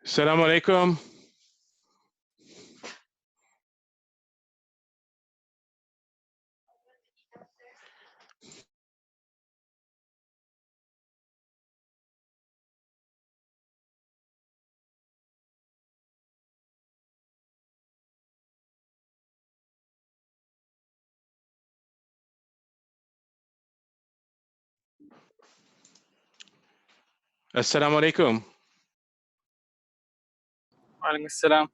Assalamu alaikum. Assalamu alaikum. Walaikum assalam.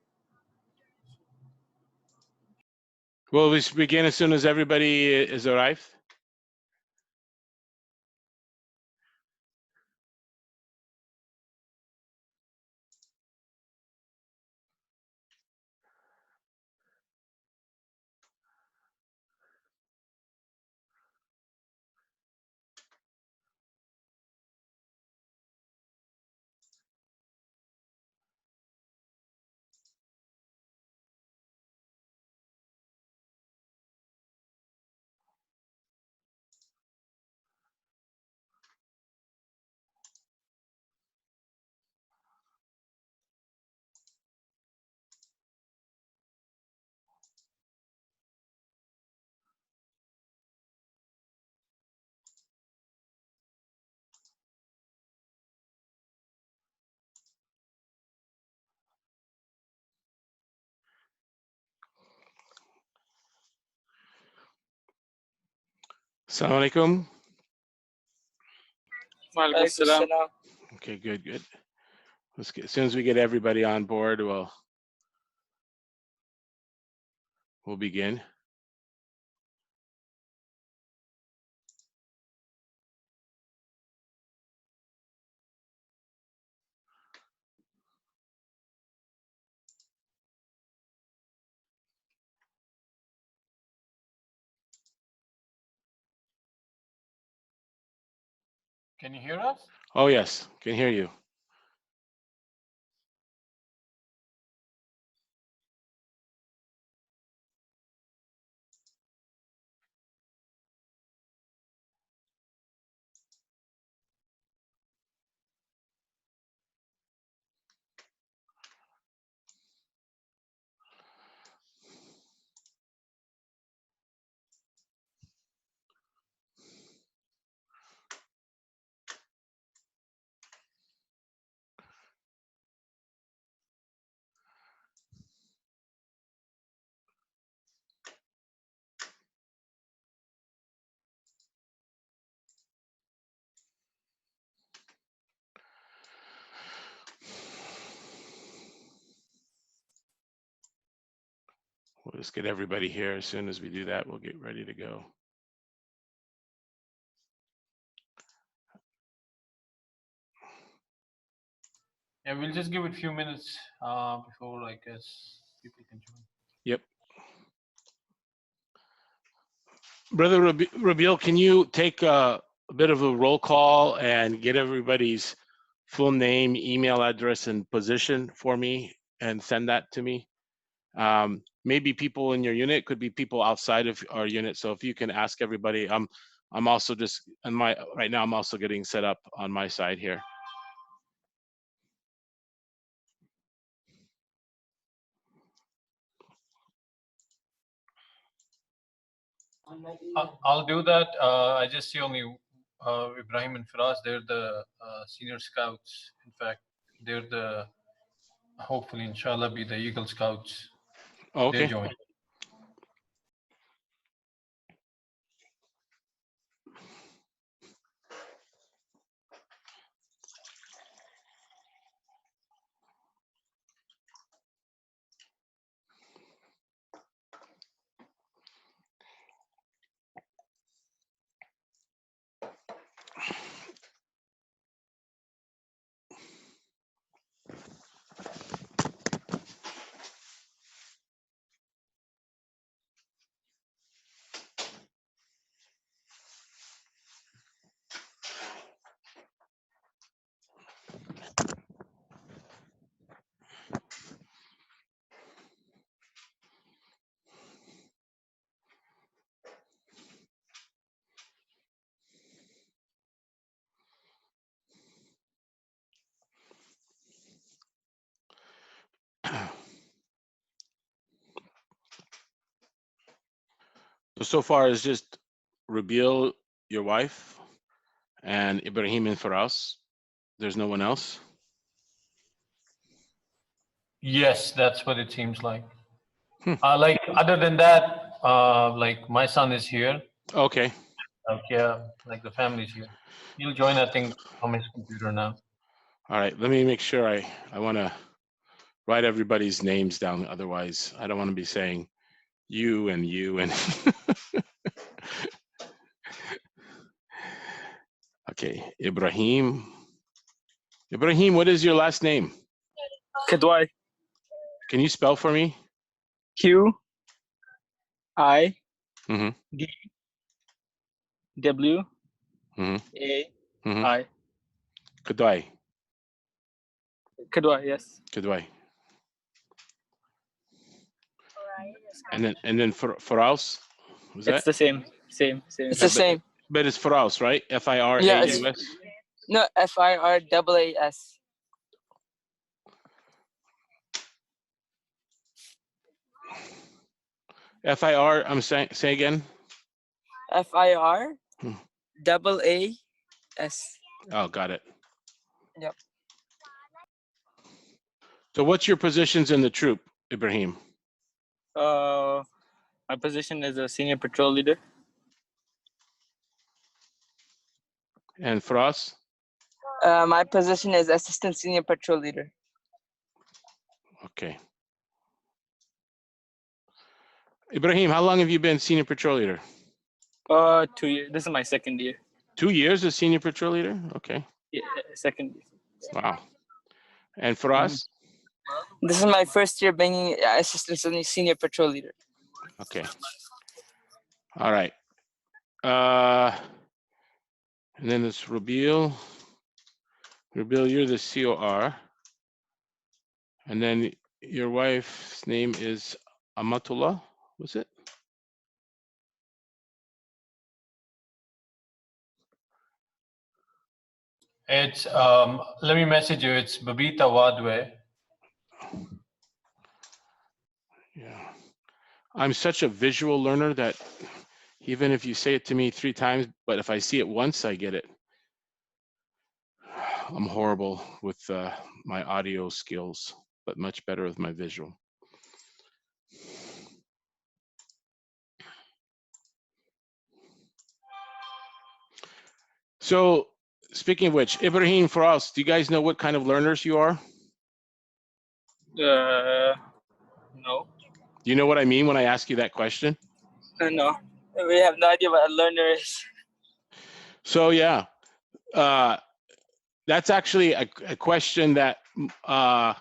Will we begin as soon as everybody is arrived? Assalamu alaikum. Walaikum assalam. Okay, good. Let's get, as soon as we get everybody on board, we'll begin. Can you hear us? Oh yes, can hear you. We'll just get everybody here. As soon as we do that, we'll get ready to go. Yeah, we'll just give it a few minutes before, I guess, people can join. Yep. Brother Rabil, can you take a bit of a roll call and get everybody's full name, email address, and position for me and send that to me? Maybe people in your unit, could be people outside of our unit. So if you can ask everybody, I'm also just on my right now. I'm also getting set up on my side here. I'll do that. I just see only Ibrahim and Firas. They're the senior scouts. In fact, they're the hopefully, inshallah, be the Eagle Scouts. Oh, okay. They join. So far it's just Rabil, your wife, and Ibrahim and Faraz. There's no one else? Yes, that's what it seems like. Hmm. Like other than that, like my son is here. Okay. Like yeah, like the family's here. He'll join, I think, from his computer now. All right. Let me make sure I want to write everybody's names down. Otherwise, I don't want to be saying you and you and. Okay. Ibrahim. Ibrahim, what is your last name? Kadwai. Can you spell for me? Q I Mm-hmm. D W Mm-hmm. A Mm-hmm. I. Kadwai. Kadwai, yes. Kadwai. And then Faraz. Was It's that? the same. Same. It's the same. But it's Faraz, right? Yeah, it's Firaus. no FIRAAS. FIR. I'm saying. Say again. FIRAAS. Oh, got it. Yep. So, what's your positions in the troop, Ibrahim? My position is a senior patrol leader. And Faraz? My position is assistant senior patrol leader. Okay. Ibrahim, how long have you been senior patrol leader? 2 years. This is my second year. 2 years as senior patrol leader? Okay. Yeah, second year. Wow. And Faraz? This is my first year being assistant senior patrol leader. Okay. All right. And then it's Rabil. Rabil, you're the COR. And then your wife's name is Amatullah, was it? It's let me message you. It's Babita Wadwe. Yeah. I'm such a visual learner that even if you say it to me 3 times, but if I see it once, I get it. I'm horrible with my audio skills, but much better with my visual. So, speaking of which, Ibrahim, Faraz, do you guys know what kind of learners you are? No. Do you know what I mean when I ask you that question? No, we have no idea what a learner is. So, yeah, that's actually a question that a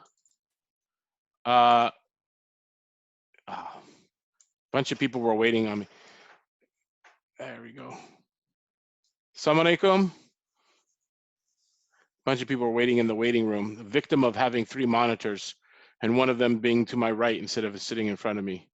bunch of people were waiting on me. There we go. Assalamu alaikum. Bunch of people were waiting in the waiting room, the victim of having 3 monitors and one of them being to my right instead of sitting in front of me.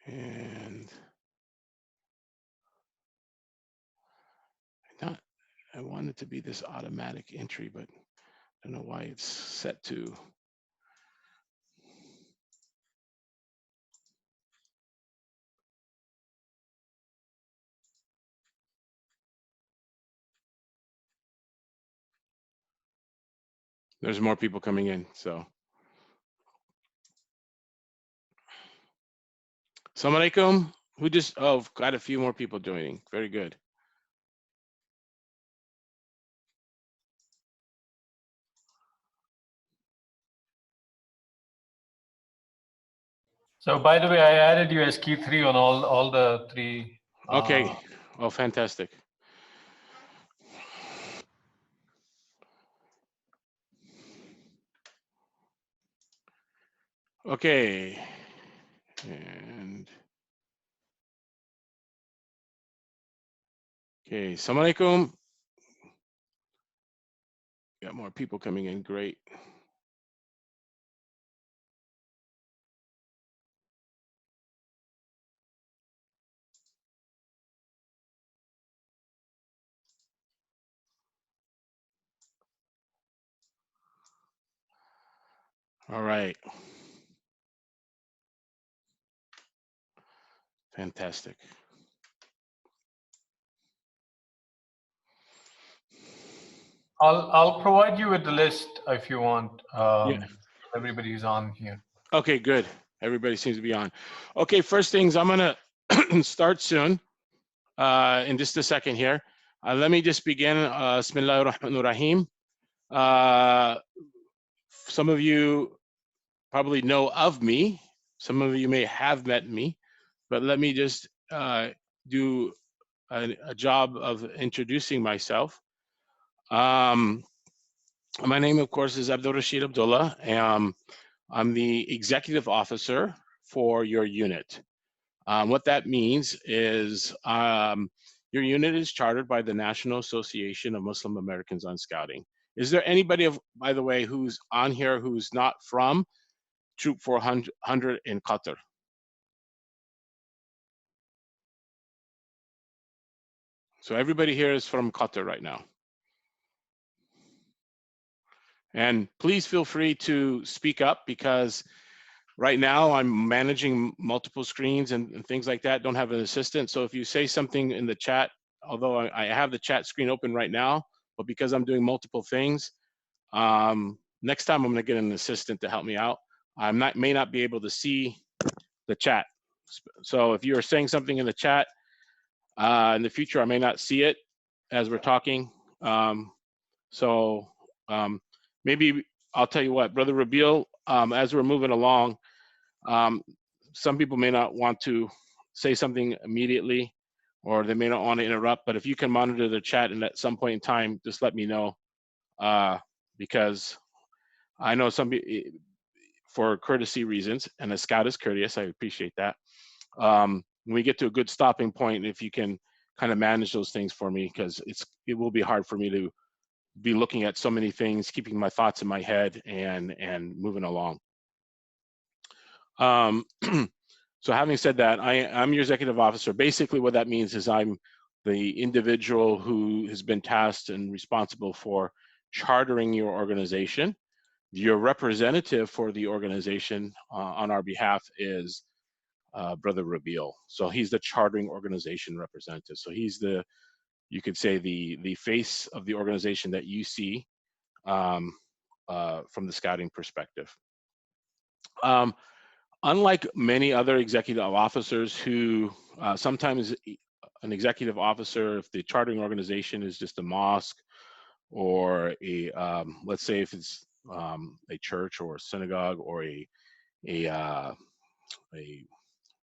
And I want it to be this automatic entry, but I don't know why it's set to. There's more people coming in, so. Assalamu alaikum. Who just, oh, got a few more people joining. Very good. So by the way, I added you as key 3 on all the 3. Okay. Oh, fantastic. Okay. And okay, assalamu alaikum. Got more people coming in. Great. All right. Fantastic. I'll provide you with the list if you want. Yeah. Everybody's on here. Okay, good. Everybody seems to be on. Okay, first things, I'm gonna start soon, in just a second here. Let me just begin, Bismillahir Rahmanir Rahim. Some of you probably know of me. Some of you may have met me, but let me just do a job of introducing myself. My name, of course, is Abdul Rashid Abdullah. I'm the executive officer for your unit. What that means is your unit is chartered by the National Association of Muslim Americans on Scouting. Is there anybody, by the way, who's on here who's not from Troop 400 in Qatar? So everybody here is from Qatar right now. And please feel free to speak up, because right now I'm managing multiple screens and things like that, don't have an assistant. So if you say something in the chat, although I have the chat screen open right now, but because I'm doing multiple things, next time I'm gonna get an assistant to help me out. I may not be able to see the chat. So if you're saying something in the chat, in the future, I may not see it as we're talking. Maybe I'll tell you what, Brother Rabil, as we're moving along, some people may not want to say something immediately, or they may not want to interrupt, but if you can monitor the chat and at some point in time, just let me know, because I know for courtesy reasons, and a scout is courteous, I appreciate that. When we get to a good stopping point, if you can kind of manage those things for me, because it will be hard for me to be looking at so many things, keeping my thoughts in my head and moving along. So having said that, I'm your executive officer. Basically what that means is I'm the individual who has been tasked and responsible for chartering your organization. Your representative for the organization on our behalf is Brother Rabil. So he's the chartering organization representative. So he's you could say the face of the organization that you see from the scouting perspective. Unlike many other executive officers who sometimes an executive officer, if the chartering organization is just a mosque or let's say if it's a church or a synagogue or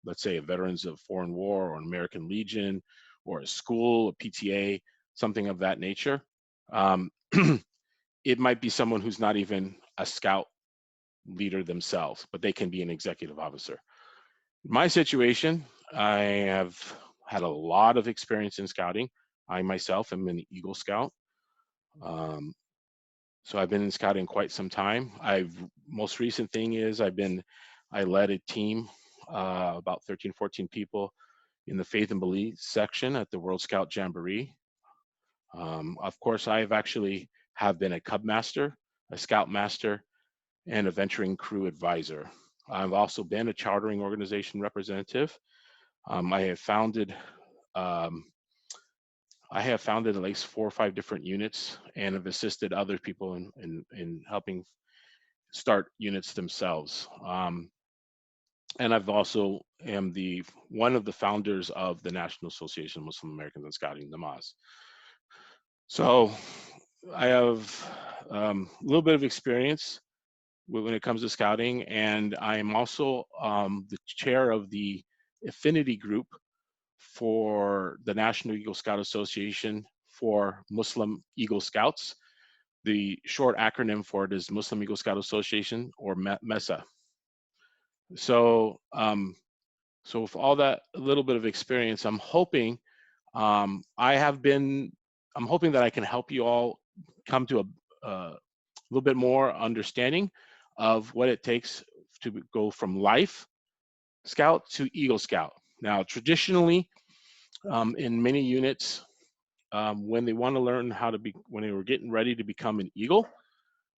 let's say a Veterans of Foreign War or an American Legion or a school, a PTA, something of that nature, it might be someone who's not even a scout leader themselves, but they can be an executive officer. In my situation, I have had a lot of experience in scouting. I myself am an Eagle Scout. So I've been in scouting quite some time. Most recent thing is I led a team, about 13, 14 people in the Faith and Belief section at the World Scout Jamboree. Of course, I have been a Cub Master, a Scout Master, and a venturing crew advisor. I've also been a chartering organization representative. I have founded at least 4 or 5 different units and have assisted other people in helping start units themselves. And I've also am one of the founders of the National Association of Muslim Americans on Scouting, NAMAS. So I have a little bit of experience when it comes to scouting, and I am also the chair of the affinity group for the National Eagle Scout Association for Muslim Eagle Scouts. The short acronym for it is Muslim Eagle Scout Association, or MESA. So, so with all that a little bit of experience, I'm hoping that I can help you all come to a little bit more understanding of what it takes to go from Life Scout to Eagle Scout. Now, traditionally, in many units, when they want to learn when they were getting ready to become an Eagle,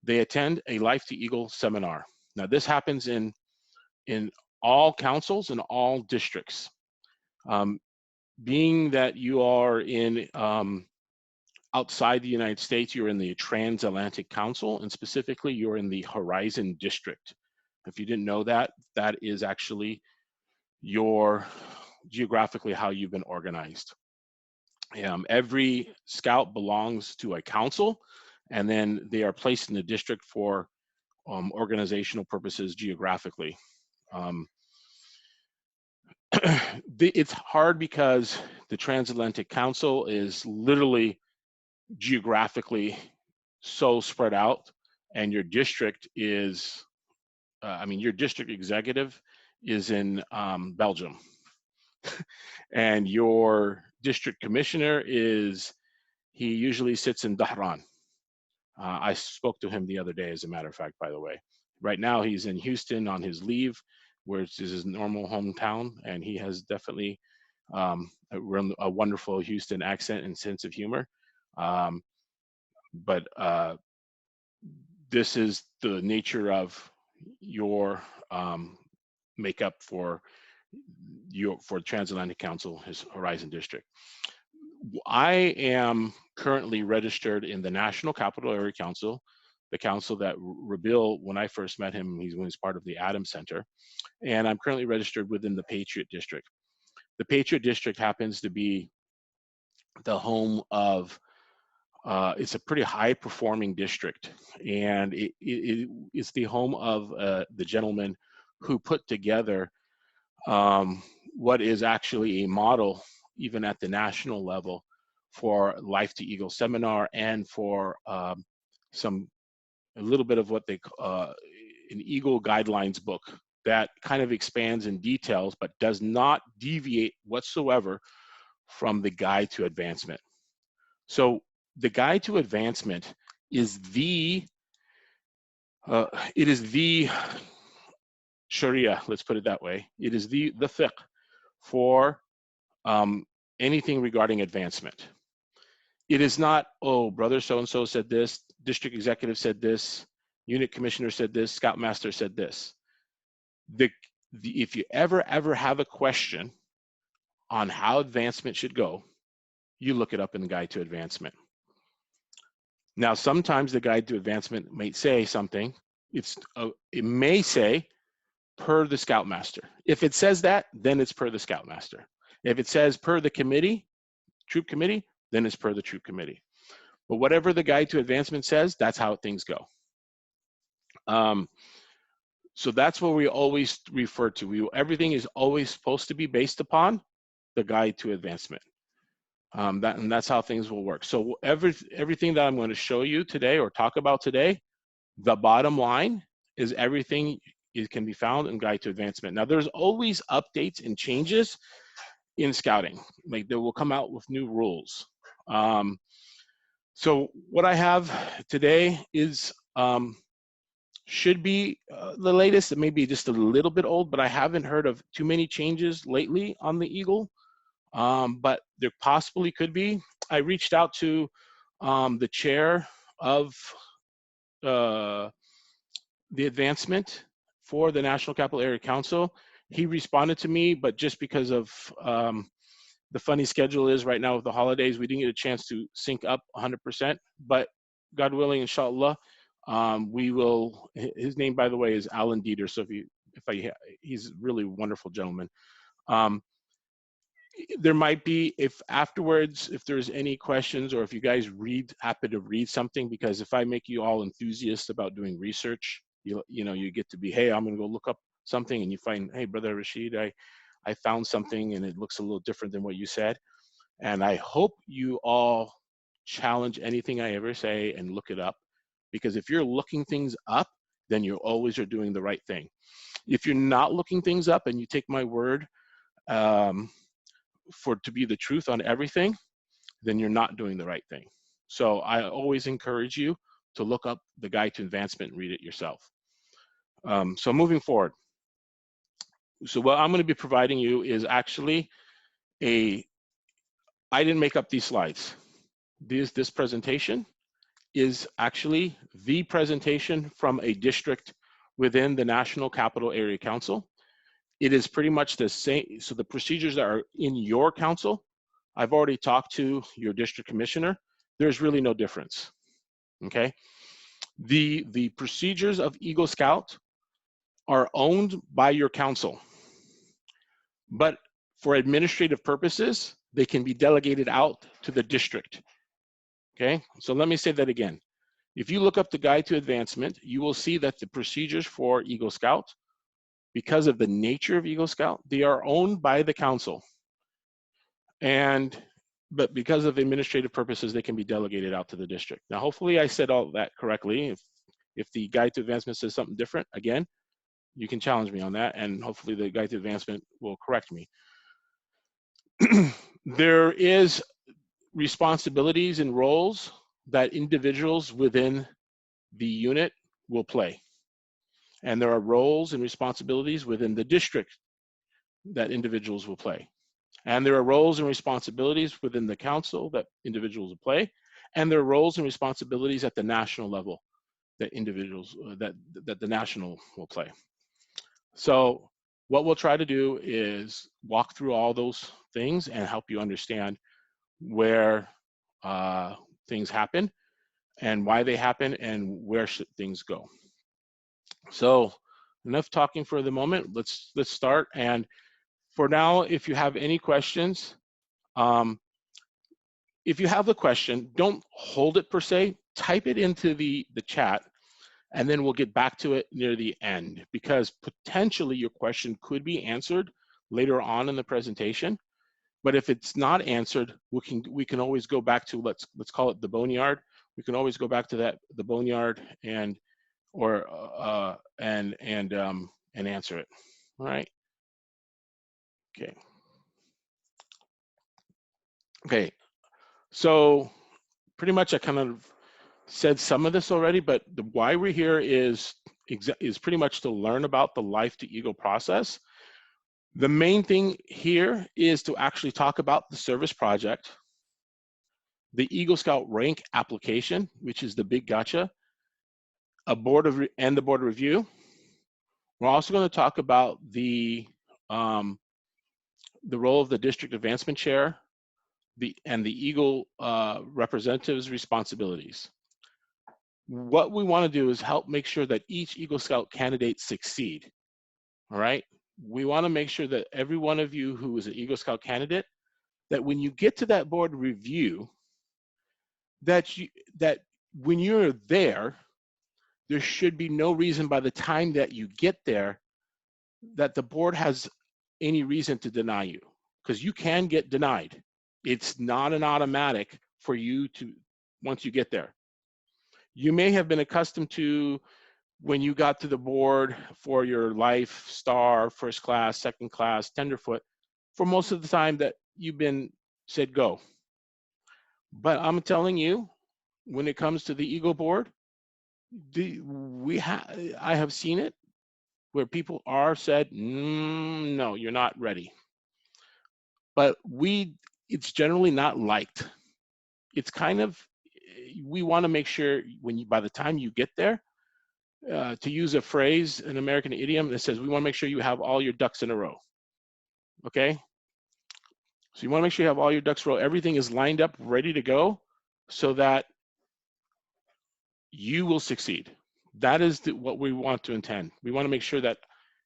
they attend a Life to Eagle seminar. Now this happens in all councils and all districts. Being that you are in outside the United States, you're in the Transatlantic Council, and specifically you're in the Horizon District. If you didn't know that, that is actually your geographically how you've been organized. Every scout belongs to a council, and then they are placed in the district for organizational purposes geographically. It's hard because the Transatlantic Council is literally geographically so spread out, and your district is, your district executive is in Belgium, and your district commissioner he usually sits in Dhahran. I spoke to him the other day, as a matter of fact, by the way. Right now he's in Houston on his leave, where it's his normal hometown, and he has definitely a wonderful Houston accent and sense of humor. But this is the nature of your makeup for Transatlantic Council, his Horizon District. I am currently registered in the National Capital Area Council, the council that Rabil, when I first met him, he was part of the Adams Center, and I'm currently registered within the Patriot District. The Patriot District happens to be the home of it's a pretty high performing district, and it's the home of the gentleman who put together what is actually a model, even at the national level, for Life to Eagle seminar, and for a little bit of what they an Eagle guidelines book that kind of expands in details, but does not deviate whatsoever from the Guide to Advancement. So the Guide to Advancement is the Sharia, let's put it that way. It is the fiqh for anything regarding advancement. It is not, oh, brother so-and-so said this, district executive said this, unit commissioner said this, scoutmaster said this. If you ever have a question on how advancement should go, you look it up in the Guide to Advancement. Now, sometimes the Guide to Advancement might say something. It may say per the scoutmaster. If it says that, then it's per the scoutmaster. If it says per the committee, troop committee, then it's per the troop committee. But whatever the Guide to Advancement says, that's how things go. So that's what we always refer to. Everything is always supposed to be based upon the Guide to Advancement. And that's how things will work. So everything that I'm going to show you today or talk about today, the bottom line is everything can be found in Guide to Advancement. Now, there's always updates and changes in scouting. Like, they will come out with new rules. So what I have today is should be the latest. It may be just a little bit old, but I haven't heard of too many changes lately on the Eagle. But there possibly could be. I reached out to the chair of the advancement for the National Capital Area Council. He responded to me, but just because of the funny schedule is right now with the holidays, we didn't get a chance to sync up 100%, but God willing, inshallah, we will. His name, by the way, is Alan Dieter. So he's a really wonderful gentleman. There might be, if afterwards, if there's any questions, or if you guys happen to read something, because if I make you all enthusiasts about doing research, you get to be, hey, I'm gonna go look up something, and you find, hey, Brother Rashid, I found something and it looks a little different than what you said. And I hope you all challenge anything I ever say and look it up, because if you're looking things up, then you always are doing the right thing. If you're not looking things up and you take my word to be the truth on everything, then you're not doing the right thing. So I always encourage you to look up the Guide to Advancement and read it yourself. So moving forward. So what I'm going to be providing you is actually I didn't make up these slides. This presentation is actually the presentation from a district within the National Capital Area Council. It is pretty much the same. So the procedures that are in your council, I've already talked to your district commissioner. There's really no difference, okay? The procedures of Eagle Scout are owned by your council, but for administrative purposes, they can be delegated out to the district, okay? So let me say that again. If you look up the Guide to Advancement, you will see that the procedures for Eagle Scout, because of the nature of Eagle Scout, they are owned by the council. But because of administrative purposes, they can be delegated out to the district. Now, hopefully I said all that correctly. If the Guide to Advancement says something different, again, you can challenge me on that, and hopefully the Guide to Advancement will correct me. There is responsibilities and roles that individuals within the unit will play. And there are roles and responsibilities within the district that individuals will play. And there are roles and responsibilities within the council that individuals will play. And there are roles and responsibilities at the national level that individuals, that the national will play. So what we'll try to do is walk through all those things and help you understand where things happen and why they happen and where should things go. So enough talking for the moment. Let's start. And for now, if you have any questions, if you have the question, don't hold it per se, type it into the chat, and then we'll get back to it near the end, because potentially your question could be answered later on in the presentation. But if it's not answered, we can always go back to, let's call it the boneyard. We can always go back to the boneyard and answer it. All right. Okay. Okay. So pretty much I kind of said some of this already, but why we're here is pretty much to learn about the Life to Eagle process. The main thing here is to actually talk about the service project, the Eagle Scout rank application, which is the big gotcha, the board of review. We're also going to talk about the role of the district advancement chair, and the Eagle representative's responsibilities. What we want to do is help make sure that each Eagle Scout candidate succeed. All right. We want to make sure that every one of you who is an Eagle Scout candidate, that when you get to that board review, that when you're there, there should be no reason by the time that you get there that the board has any reason to deny you, because you can get denied. It's not an automatic for you to, once you get there. You may have been accustomed to, when you got to the board for your life, star, first class, second class, tenderfoot, for most of the time that you've been said go. But I'm telling you, when it comes to the Eagle board, I have seen it where people are said, no, you're not ready. But it's generally not liked. It's kind of, we want to make sure by the time you get there, to use a phrase, an American idiom that says, we want to make sure you have all your ducks in a row. Okay? So you want to make sure you have all your ducks in a row. Everything is lined up, ready to go, so that you will succeed. That is what we want to intend. We want to make sure that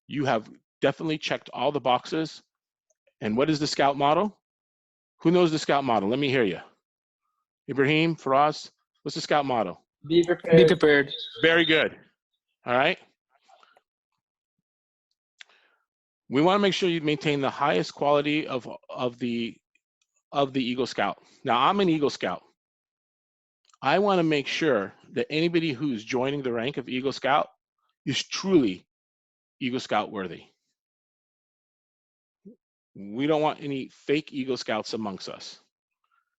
you have definitely checked all the boxes. And what is the Scout motto? Who knows the Scout motto? Let me hear you. Ibrahim, Faraz, what's the Scout motto? Be prepared. Be prepared. Very good. All right. We want to make sure you maintain the highest quality of the Eagle Scout. Now, I'm an Eagle Scout. I want to make sure that anybody who's joining the rank of Eagle Scout is truly Eagle Scout worthy. We don't want any fake Eagle Scouts amongst us.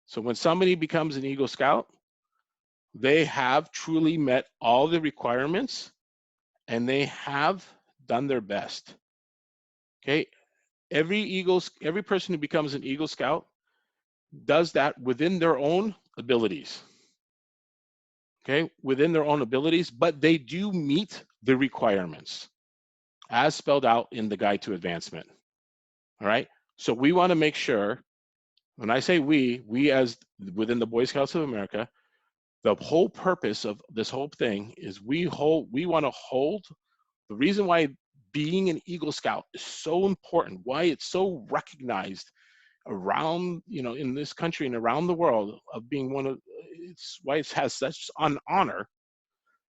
So when somebody becomes an Eagle Scout, they have truly met all the requirements and they have done their best. Okay, every person who becomes an Eagle Scout does that within their own abilities. Okay, within their own abilities, but they do meet the requirements as spelled out in the Guide to Advancement. All right. So we want to make sure, when I say we as within the Boy Scouts of America, the whole purpose of this whole thing is we want to hold the reason why being an Eagle Scout is so important, why it's so recognized around, in this country and around the world of being it's why it has such an honor,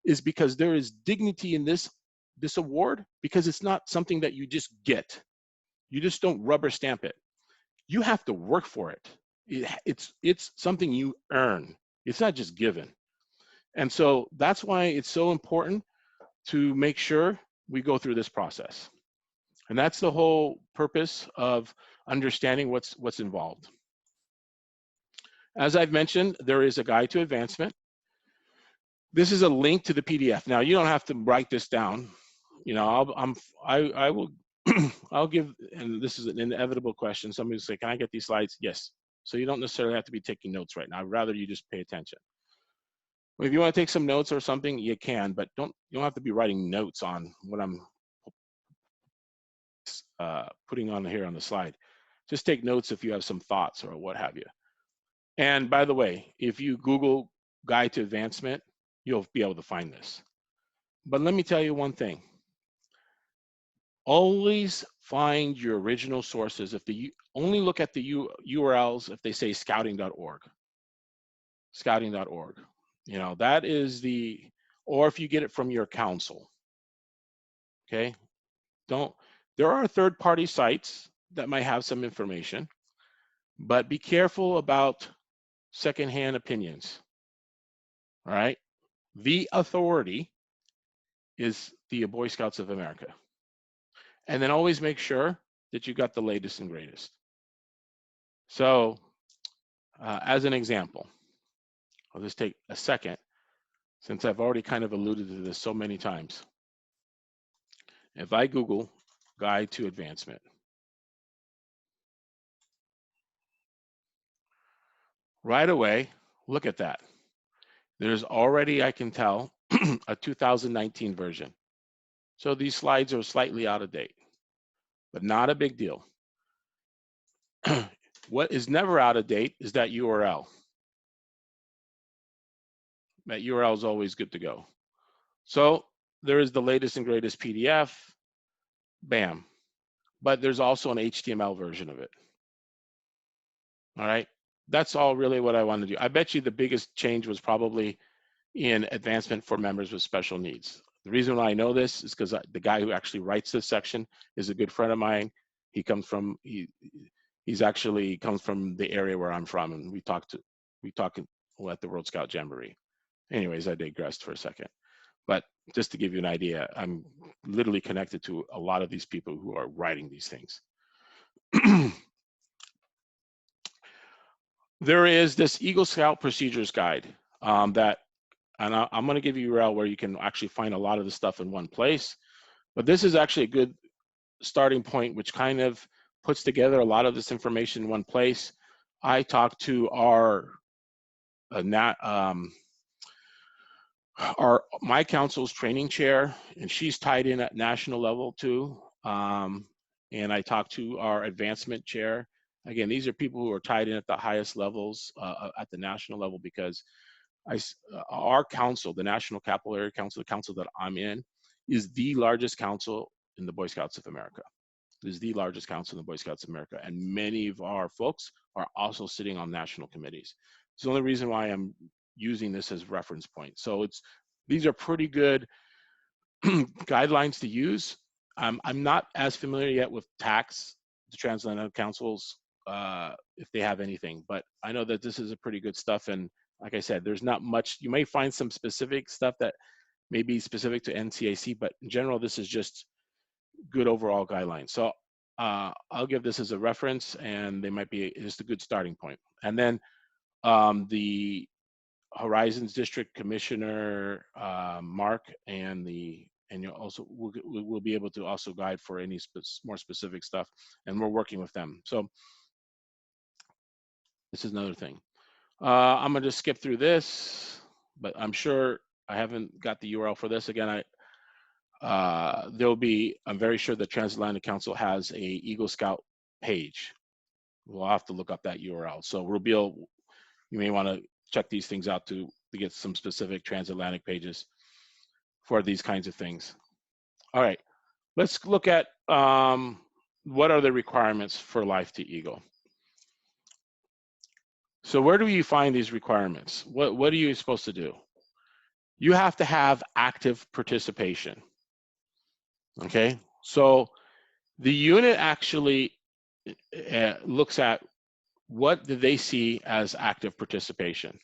is because there is dignity in this award, because it's not something that you just get. You just don't rubber stamp it. You have to work for it. It's something you earn. It's not just given. And so that's why it's so important to make sure we go through this process. And that's the whole purpose of understanding what's involved. As I've mentioned, there is a Guide to Advancement. This is a link to the PDF. Now, you don't have to write this down. I will I'll give, and this is an inevitable question. Somebody will say, can I get these slides? Yes. So you don't necessarily have to be taking notes right now. I'd rather you just pay attention. If you want to take some notes or something, you can, but you don't have to be writing notes on what I'm putting on here on the slide. Just take notes if you have some thoughts or what have you. And by the way, if you Google Guide to Advancement, you'll be able to find this. But let me tell you one thing. Always find your original sources. Only look at the URLs if they say scouting.org. Scouting.org. That is or if you get it from your council. Okay? There are third-party sites that might have some information, but be careful about secondhand opinions. All right? The authority is the Boy Scouts of America. And then always make sure that you got the latest and greatest. So, as an example, I'll just take a second, since I've already kind of alluded to this so many times. If I Google Guide to Advancement, right away, look at that. There's already, I can tell, a 2019 version. So these slides are slightly out of date, but not a big deal. What is never out of date is that URL. That URL is always good to go. So there is the latest and greatest PDF, bam. But there's also an HTML version of it. All right, that's all really what I want to do. I bet you the biggest change was probably in advancement for members with special needs. The reason why I know this is because the guy who actually writes this section is a good friend of mine. He comes from he's actually comes from the area where I'm from, and we talk at the World Scout Jamboree. Anyways, I digressed for a second, but just to give you an idea, I'm literally connected to a lot of these people who are writing these things. There is this Eagle Scout Procedures Guide and I'm going to give you a URL where you can actually find a lot of the stuff in one place. But this is actually a good starting point, which kind of puts together a lot of this information in one place. I talked to my council's training chair, and she's tied in at national level too. And I talked to our advancement chair. Again, these are people who are tied in at the highest levels at the national level, because our council, the National Capillary Council, the council that I'm in, is the largest council in the Boy Scouts of America. It is the largest council in the Boy Scouts of America, and many of our folks are also sitting on national committees. It's the only reason why I'm using this as reference point. So these are pretty good guidelines to use. I'm not as familiar yet with TACs, the Transatlantic Councils, if they have anything, but I know that this is a pretty good stuff. And like I said, there's not much. You may find some specific stuff that may be specific to NCAC, but in general, this is just good overall guidelines. So I'll give this as a reference, and they might be just a good starting point. And then the Horizons District Commissioner, Mark, and you also we'll be able to also guide for any more specific stuff, and we're working with them. So this is another thing. I'm gonna just skip through this, but I'm sure I haven't got the URL for this. Again, there'll be, I'm very sure the Transatlantic Council has a Eagle Scout page. We'll have to look up that URL. So Rubil, you may want to check these things out to get some specific transatlantic pages for these kinds of things. All right, let's look at what are the requirements for Life to Eagle. So where do you find these requirements? What are you supposed to do? You have to have active participation. Okay, so the unit actually looks at what do they see as active participation.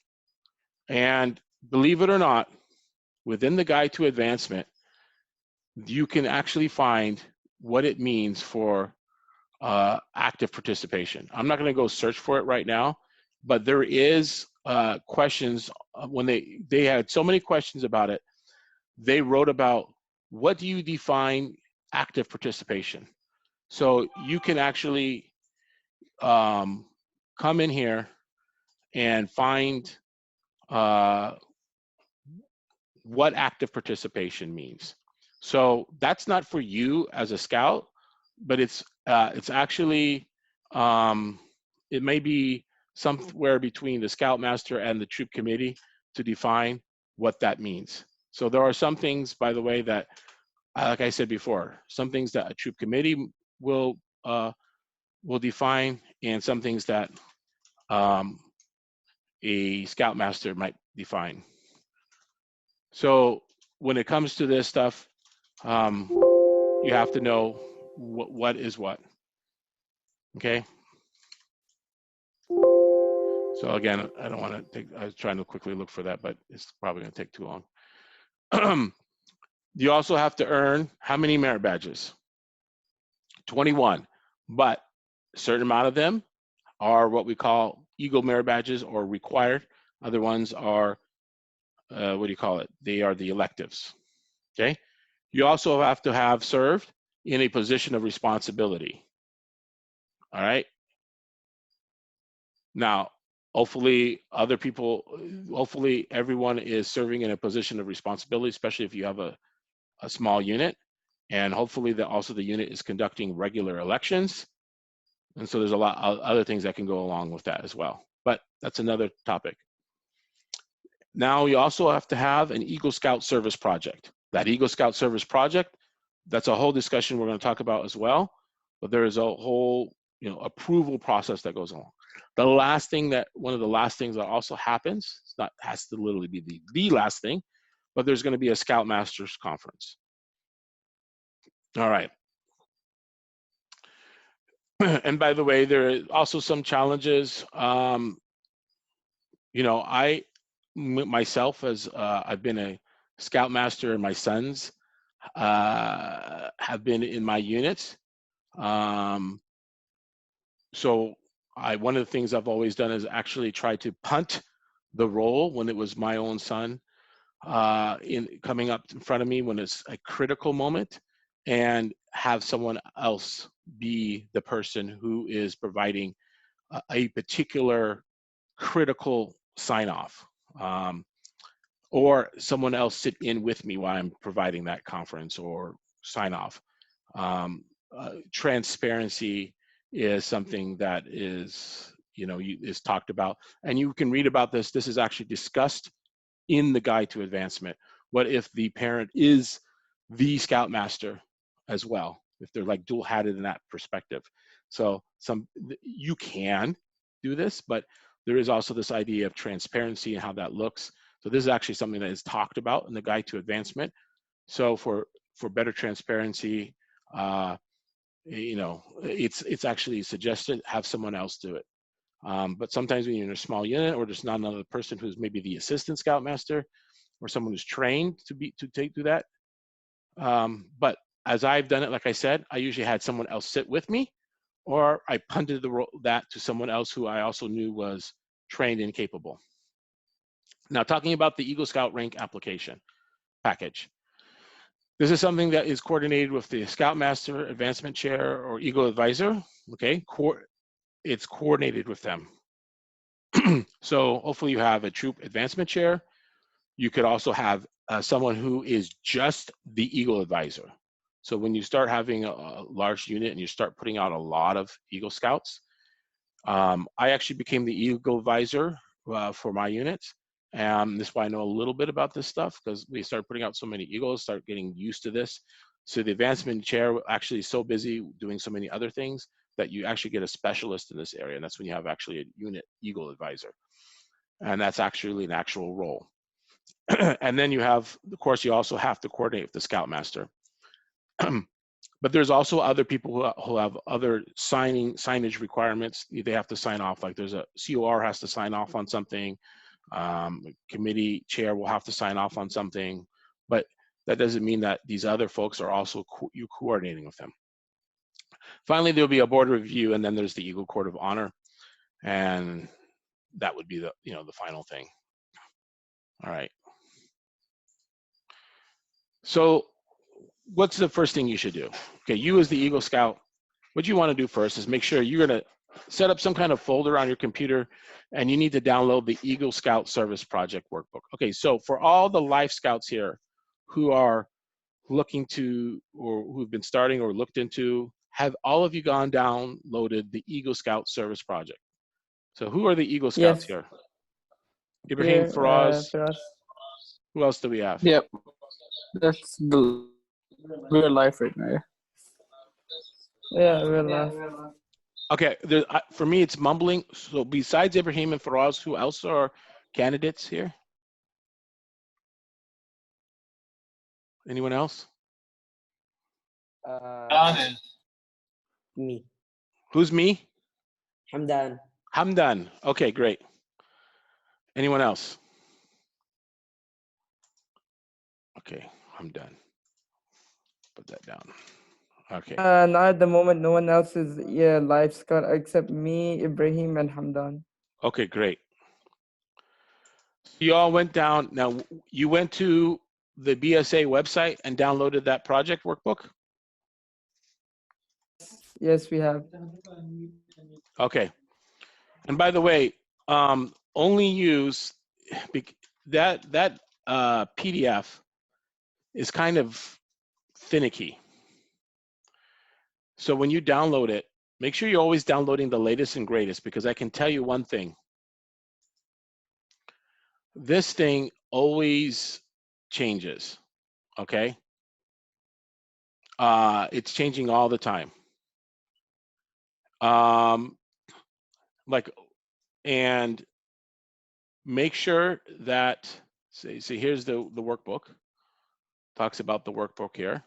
And believe it or not, within the Guide to Advancement, you can actually find what it means for active participation. I'm not going to go search for it right now, but there is questions. When they had so many questions about it, they wrote about what do you define active participation. So you can actually come in here and find what active participation means. So that's not for you as a scout, but it's actually it may be somewhere between the Scoutmaster and the troop committee to define what that means. So there are some things, by the way, that like I said before, some things that a troop committee will define, and some things that a Scoutmaster might define. So when it comes to this stuff, you have to know what is what. Okay. So again, I don't want to take, I was trying to quickly look for that, but it's probably going to take too long. You also have to earn how many merit badges? 21, but a certain amount of them are what we call Eagle merit badges or required. Other ones are, what do you call it? They are the electives, okay? You also have to have served in a position of responsibility, all right? Now, hopefully other people, hopefully everyone is serving in a position of responsibility, especially if you have a small unit. And hopefully that also the unit is conducting regular elections. And so there's a lot of other things that can go along with that as well. But that's another topic. Now you also have to have an Eagle Scout Service Project. That Eagle Scout Service Project, that's a whole discussion we're going to talk about as well. But there is a whole, approval process that goes along. The last thing that, one of the last things that also happens, it's not, has to literally be the last thing, but there's going to be a Scoutmasters Conference. All right. And by the way, there are also some challenges. I myself, as I've been a Scoutmaster, and my sons have been in my units. So one of the things I've always done is actually try to punt the role when it was my own son coming up in front of me when it's a critical moment, and have someone else be the person who is providing a particular critical sign off, or someone else sit in with me while I'm providing that conference or sign off. Transparency is something that is, is talked about, and you can read about this. This is actually discussed in the Guide to Advancement. What if the parent is the Scoutmaster as well, if they're like dual-hatted in that perspective? So you can do this, but there is also this idea of transparency and how that looks. So this is actually something that is talked about in the Guide to Advancement. So for better transparency, it's actually suggested have someone else do it. But sometimes when you're in a small unit, or there's not another person who's maybe the assistant Scoutmaster, or someone who's trained to do that. But as I've done it, like I said, I usually had someone else sit with me, or I punted that to someone else who I also knew was trained and capable. Now, talking about the Eagle Scout rank application package. This is something that is coordinated with the Scoutmaster, Advancement Chair, or Eagle Advisor, okay? It's coordinated with them. So hopefully you have a troop advancement chair, You could also have someone who is just the Eagle advisor. So when you start having a large unit and you start putting out a lot of Eagle Scouts, I actually became the Eagle advisor for my units. This is why I know a little bit about this stuff, because we started putting out so many Eagles, start getting used to this. So the advancement chair actually is so busy doing so many other things that you actually get a specialist in this area. And that's when you have actually a unit Eagle advisor. And that's actually an actual role. And then you have, of course, you also have to coordinate with the Scoutmaster. But there's also other people who have other signage requirements. They have to sign off, like there's a COR has to sign off on something. Committee chair will have to sign off on something, but that doesn't mean that these other folks are also you coordinating with them. Finally, there'll be a board review, and then there's the Eagle Court of Honor, and that would be the the final thing. All right. So what's the first thing you should do? Okay, you as the Eagle Scout, what you want to do first is make sure you're going to set up some kind of folder on your computer, and you need to download the Eagle Scout Service Project Workbook. Okay, so for all the Life Scouts here who are looking to, or who've been starting or looked into, have all of you gone downloaded the Eagle Scout Service Project? So who are the Eagle Scouts Yes. here? Ibrahim, Faraz, Firas. who else do we have? Yep. That's the real life right now. Yeah, real life. Okay, for me it's mumbling. So besides Ibrahim and Faraz, who else are candidates here? Anyone else? Don is. Me. Who's me? Hamdan. Hamdan. Okay, great. Anyone else? Okay, I'm done. Put that down. Okay. Not at the moment. No one else is live scout except me, Ibrahim, and Hamdan. Okay, great. You all went down. Now, you went to the BSA website and downloaded that project workbook? Yes, we have. Okay. And by the way, only use that PDF is kind of finicky. So when you download it, make sure you're always downloading the latest and greatest, because I can tell you one thing. This thing always changes, okay? It's changing all the time. And make sure that, see here's the workbook. Talks about the workbook here.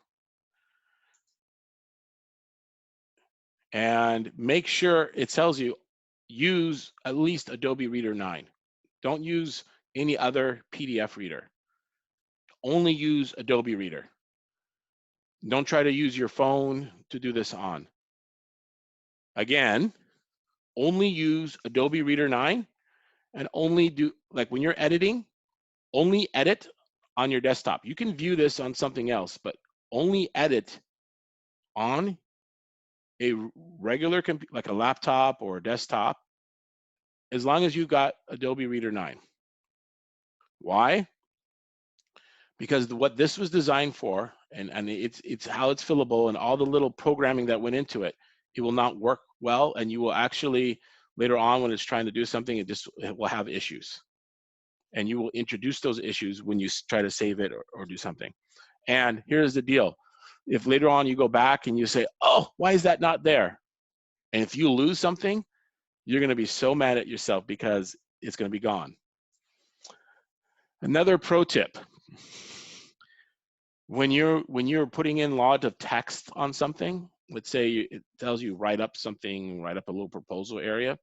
And make sure it tells you, use at least Adobe Reader 9. Don't use any other PDF reader. Only use Adobe Reader. Don't try to use your phone to do this on. Again, only use Adobe Reader 9, and only do, like when you're editing, only edit on your desktop. You can view this on something else, but only edit on a regular computer, like a laptop or a desktop, as long as you got Adobe Reader 9. Why? Because what this was designed for, and it's how it's fillable, and all the little programming that went into it, it will not work well, and you will actually, later on when it's trying to do something, it will have issues. And you will introduce those issues when you try to save it or do something. And here's the deal. If later on you go back and you say, oh, why is that not there? And if you lose something, you're going to be so mad at yourself because it's going to be gone. Another pro tip. When you're putting in a lot of text on something, let's say it tells you write up something, write up a little proposal area,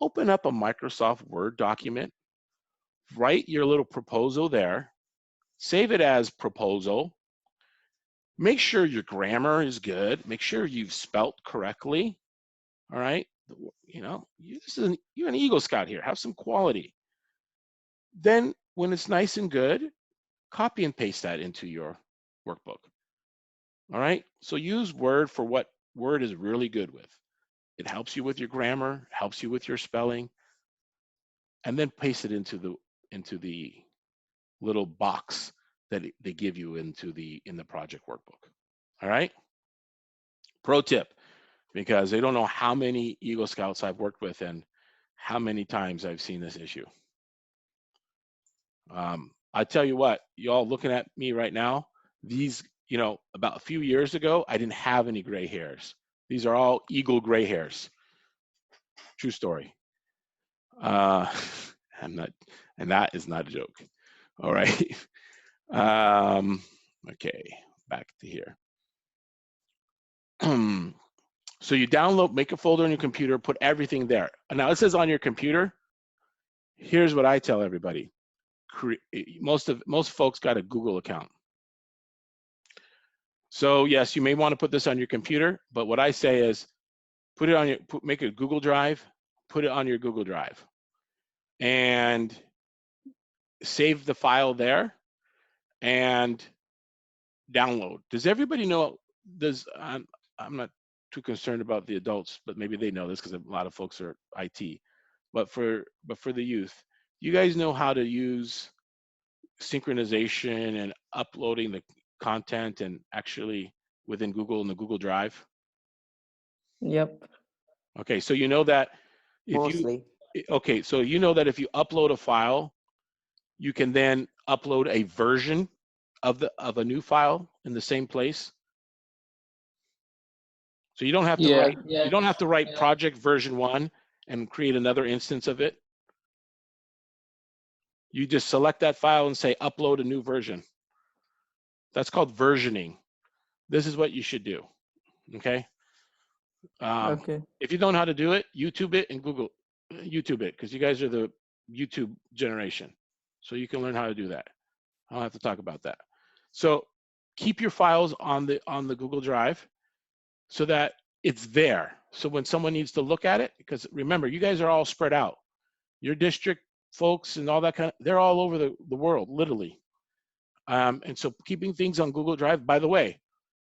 open up a Microsoft Word document, write your little proposal there, save it as proposal, make sure your grammar is good, make sure you've spelt correctly, all right? You know, you're an Eagle Scout here, have some quality. Then when it's nice and good, copy and paste that into your workbook. All right, so use Word for what Word is really good with. It helps you with your grammar, helps you with your spelling, and then paste it into the little box that they give you in the project workbook. All right. Pro tip, because they don't know how many Eagle Scouts I've worked with and how many times I've seen this issue. I tell you what, y'all looking at me right now, these, about a few years ago, I didn't have any gray hairs. These are all Eagle gray hairs. True story. I'm not, and that is not a joke. All right. Okay, back to here. So you download, make a folder on your computer, put everything there. Now it says on your computer. Here's what I tell everybody. Most folks got a Google account. So yes, you may want to put this on your computer, but what I say is put it on make a Google Drive, put it on your Google Drive, and save the file there and download. Does everybody know? I'm not too concerned about the adults, but maybe they know this because a lot of folks are IT. But for the youth, you guys know how to use synchronization and uploading the content and actually within Google in the Google Drive? Yep. Okay, so you know that if Mostly. okay, so you know that if you upload a file, you can then upload a version of a new file in the same place. So you don't have to Yeah. write you don't have to write project version 1 and create another instance of it. You just select that file and say upload a new version. That's called versioning. This is what you should do. Okay. Okay. If you don't know how to do it, YouTube it and Google YouTube it, because you guys are the YouTube generation. So you can learn how to do that. I don't have to talk about that. So keep your files on the Google Drive so that it's there. So when someone needs to look at it, because remember, you guys are all spread out. Your district folks and all that they're all over the world, literally. And so keeping things on Google Drive, by the way,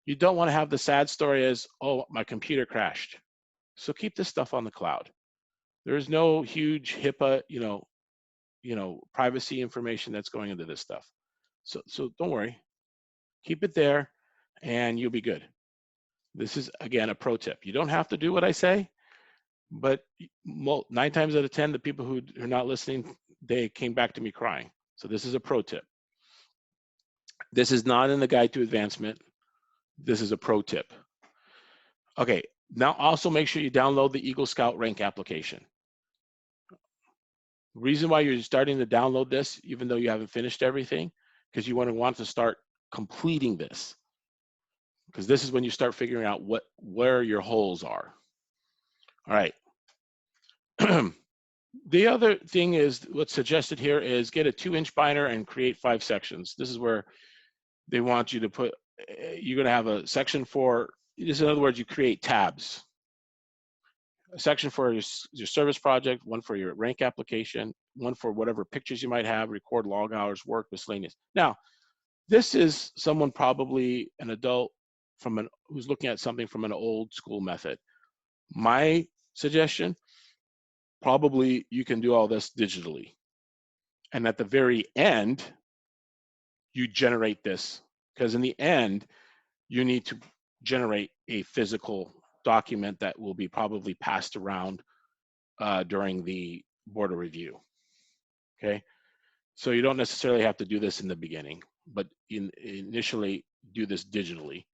you don't want to have the sad story as, oh, my computer crashed. So keep this stuff on the cloud. There's no huge HIPAA, privacy information that's going into this stuff. So don't worry, keep it there and you'll be good. This is, again, a pro tip. You don't have to do what I say, but 9 times out of 10, the people who are not listening, they came back to me crying. So this is a pro tip. This is not in the guide to advancement. This is a pro tip. Okay, now also make sure you download the Eagle Scout rank application. The reason why you're starting to download this, even though you haven't finished everything, because you want to start completing this. Because this is when you start figuring out where your holes are. All right. The other thing is, what's suggested here is get a 2-inch binder and create 5 sections. This is where they want you to put, you're going to have a section for, in other words, you create tabs. A section for your service project, one for your rank application, one for whatever pictures you might have, record log hours, work, miscellaneous. Now, this is someone, probably an adult who's looking at something from an old school method. My suggestion, probably you can do all this digitally. And at the very end, you generate this, because in the end, you need to generate a physical document that will be probably passed around during the board of review. Okay, so you don't necessarily have to do this in the beginning, but initially do this digitally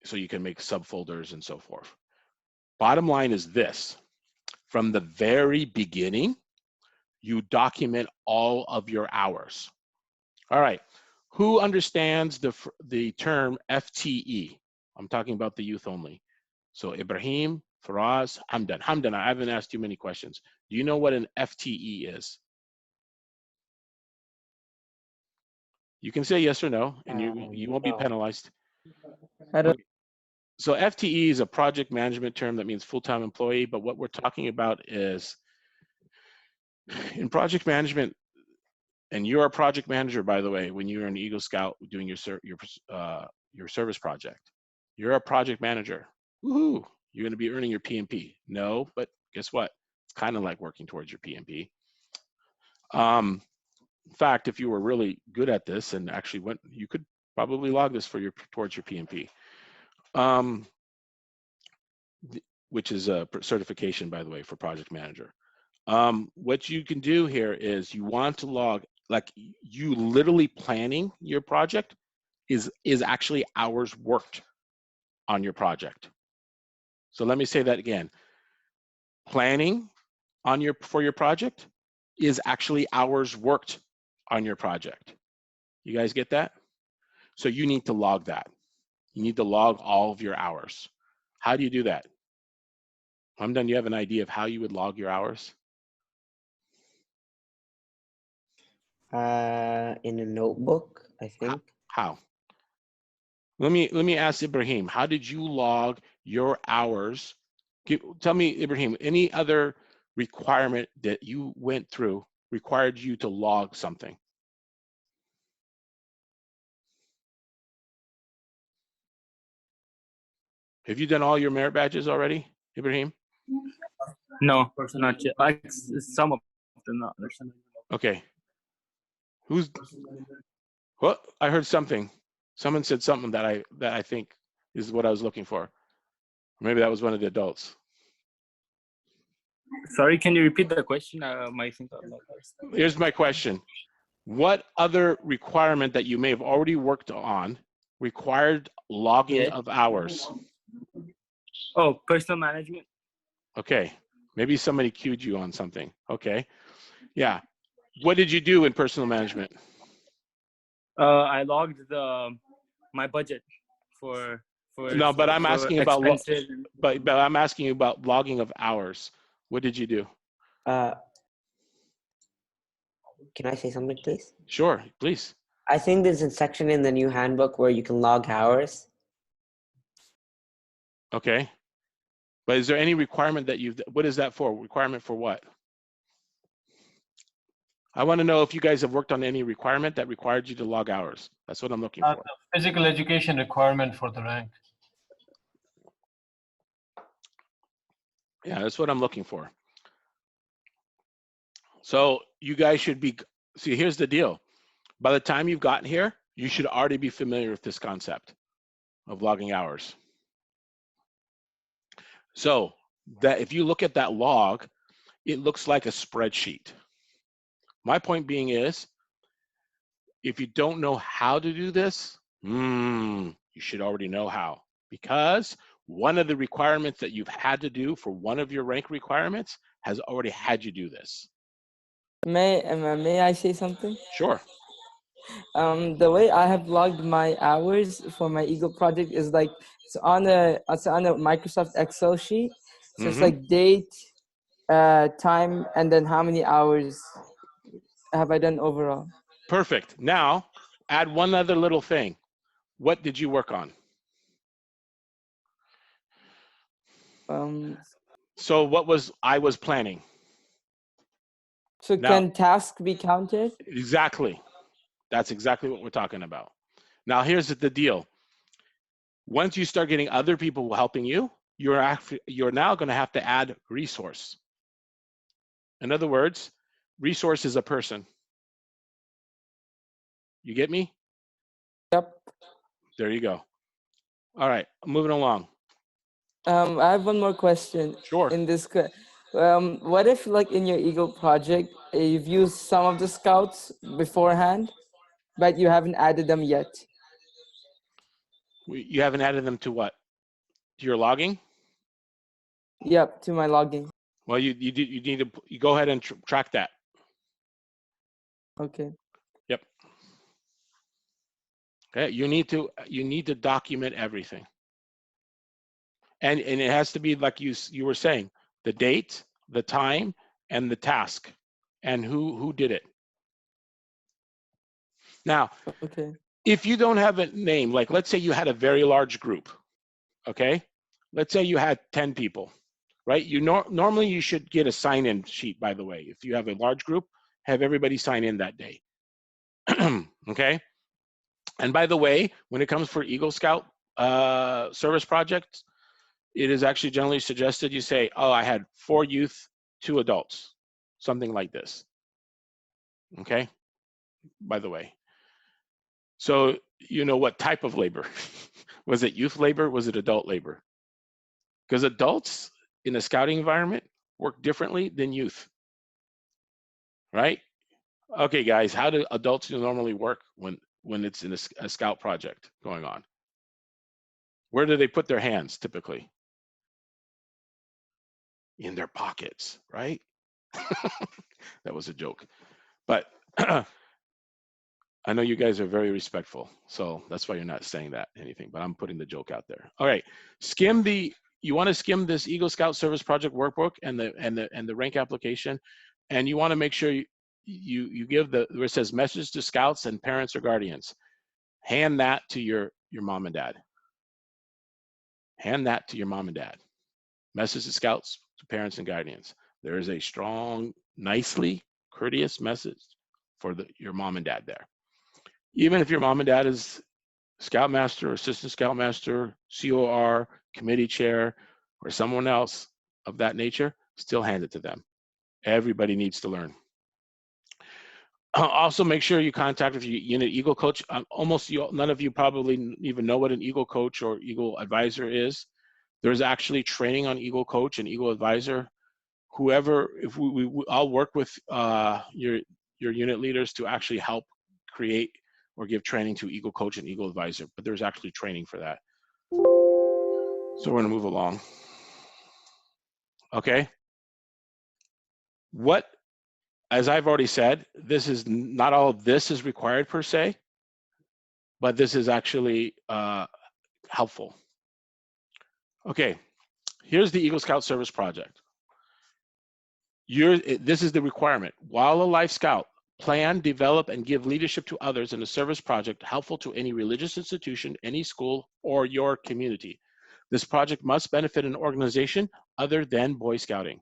so you can make subfolders and so forth. Bottom line is this: from the very beginning, you document all of your hours. All right, who understands the term FTE? I'm talking about the youth only. So Ibrahim, Faraz, Hamdan. Hamdan, I haven't asked you many questions. Do you know what an FTE is? You can say yes or no, and you won't be No. penalized. I don't. So FTE is a project management term that means full-time employee, but what we're talking about is, in project management, and you're a project manager, by the way, when you're an Eagle Scout doing your service project, you're a project manager. Woohoo! You're going to be earning your PMP. No, but guess what? It's kind of like working towards your PMP. In fact, if you were really good at this and actually went, you could probably log this for your towards your PMP, which is a certification, by the way, for project manager. What you can do here is you want to log, like you literally planning your project is actually hours worked on your project. So let me say that again. Planning on for your project is actually hours worked on your project. You guys get that? So you need to log that. You need to log all of your hours. How do you do that? Hamdan, you have an idea of how you would log your hours? In a notebook, I think. How? Let me ask Ibrahim, how did you log your hours? Tell me, Ibrahim, any other requirement that you went through required you to log something? Have you done all your merit badges already, Ibrahim? No, not yet. Like some of them, not others. Okay. Who's what? I heard something. Someone said something that I think is what I was looking for. Maybe that was one of the adults. Sorry, can you repeat the question? My thing. Here's my question. What other requirement that you may have already worked on required logging of hours? Oh, personal management. Okay. Maybe somebody cued you on something. Okay. Yeah. What did you do in personal management? I logged my budget for No, but I'm asking about expenses. but I'm asking you about logging of hours. What did you do? Can I say something, please? Sure, please. I think there's a section in the new handbook where you can log hours. Okay. But is there any requirement that what is that for? Requirement for what? I want to know if you guys have worked on any requirement that required you to log hours. That's what I'm looking for. The physical education requirement for the rank. Yeah, that's what I'm looking for. So you guys should be, see, here's the deal. By the time you've gotten here, you should already be familiar with this concept of logging hours. So that if you look at that log, it looks like a spreadsheet. My point being is, if you don't know how to do this, you should already know how, because one of the requirements that you've had to do for one of your rank requirements has already had you do this. May I say something? Sure. The way I have logged my hours for my Eagle project is like it's on a Microsoft Excel sheet. So it's like date, time, and then how many hours have I done overall. Perfect. Now, add one other little thing. What did you work on? So what was I was planning? So Now, can task be counted? Exactly. That's exactly what we're talking about. Now, here's the deal. Once you start getting other people helping you, you're now going to have to add resource. In other words, resource is a person. You get me? Yep. There you go. All right, moving along. I have one more question. Sure. In this, what if like in your Eagle project, you've used some of the scouts beforehand, but you haven't added them yet? You haven't added them to what? To your logging? Yep, to my logging. Well, you need to go ahead and track that. Okay. Yep. Okay. You need to document everything, and it has to be like you were saying, the date, the time, and the task, and who did it. Now, okay. If you don't have a name, like let's say you had a very large group, okay? Let's say you had 10 people, right? Normally you should get a sign-in sheet, by the way. If you have a large group, have everybody sign in that day, okay? And by the way, when it comes for Eagle Scout service projects, it is actually generally suggested you say, oh, I had 4 youth, 2 adults, something like this, okay? by the way. So you know what type of labor. Was it youth labor? Was it adult labor? Because adults in a scouting environment work differently than youth, right? Okay, guys, how do adults normally work when it's in a scout project going on? Where do they put their hands typically? In their pockets, right? That was a joke. But I know you guys are very respectful, so that's why you're not saying that anything, but I'm putting the joke out there. All right, you want to skim this Eagle Scout Service Project workbook and the rank application, and you want to make sure you give where it says message to scouts and parents or guardians. Hand that to your mom and dad. Hand that to your mom and dad. Message to scouts, to parents and guardians. There is a strong, nicely courteous message for your mom and dad there. Even if your mom and dad is scoutmaster, assistant scoutmaster, COR, committee chair, or someone else of that nature, still hand it to them. Everybody needs to learn. Also, make sure you contact your unit Eagle coach. None of you probably even know what an Eagle coach or Eagle advisor is. There's actually training on Eagle coach and Eagle advisor. Whoever, I'll work with your unit leaders to actually help create or give training to Eagle coach and Eagle advisor, but there's actually training for that. So we're gonna move along. Okay. As I've already said, not all of this is required per se, but this is actually helpful. Okay, here's the Eagle Scout Service Project. This is the requirement. While a Life Scout, plan, develop, and give leadership to others in a service project helpful to any religious institution, any school, or your community. This project must benefit an organization other than Boy Scouting.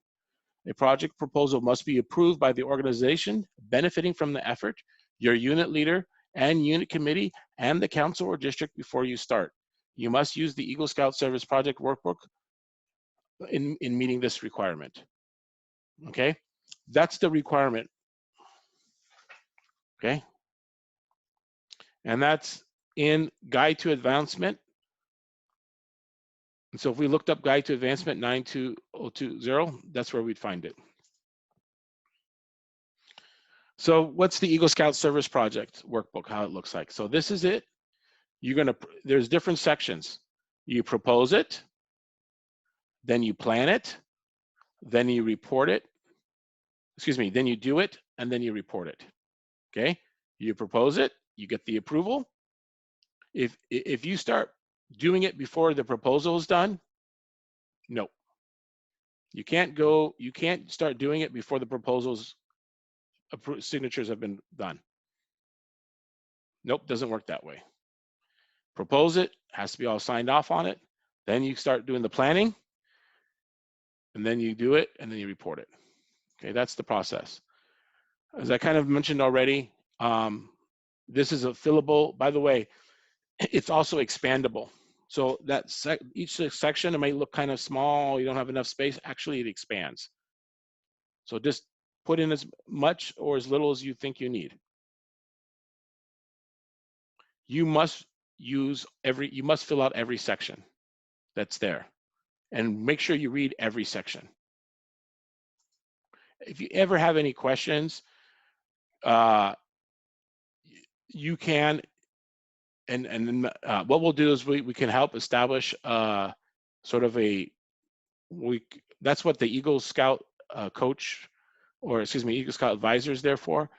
A project proposal must be approved by the organization benefiting from the effort, your unit leader and unit committee, and the council or district before you start. You must use the Eagle Scout Service Project workbook in meeting this requirement. Okay, that's the requirement. Okay, and that's in Guide to Advancement. And so if we looked up Guide to Advancement 92020, that's where we'd find it. So what's the Eagle Scout Service Project workbook, how it looks like? So this is it. There's different sections. You propose it, then you plan it, then you report it. Excuse me, then you do it, and then you report it. Okay, you propose it, you get the approval. If you start doing it before the proposal is done, no. You can't start doing it before the proposals signatures have been done. Nope, doesn't work that way. Propose it, has to be all signed off on it. Then you start doing the planning, and then you do it, and then you report it. Okay, that's the process. As I kind of mentioned already, this is a fillable. By the way, it's also expandable. So that each section, it might look kind of small, you don't have enough space. Actually, it expands. So just put in as much or as little as you think you need. You must fill out every section that's there, and make sure you read every section. If you ever have any questions, you can, and what we'll do is we can help establish sort of that's what the Eagle Scout coach, or excuse me, Eagle Scout advisor is there for.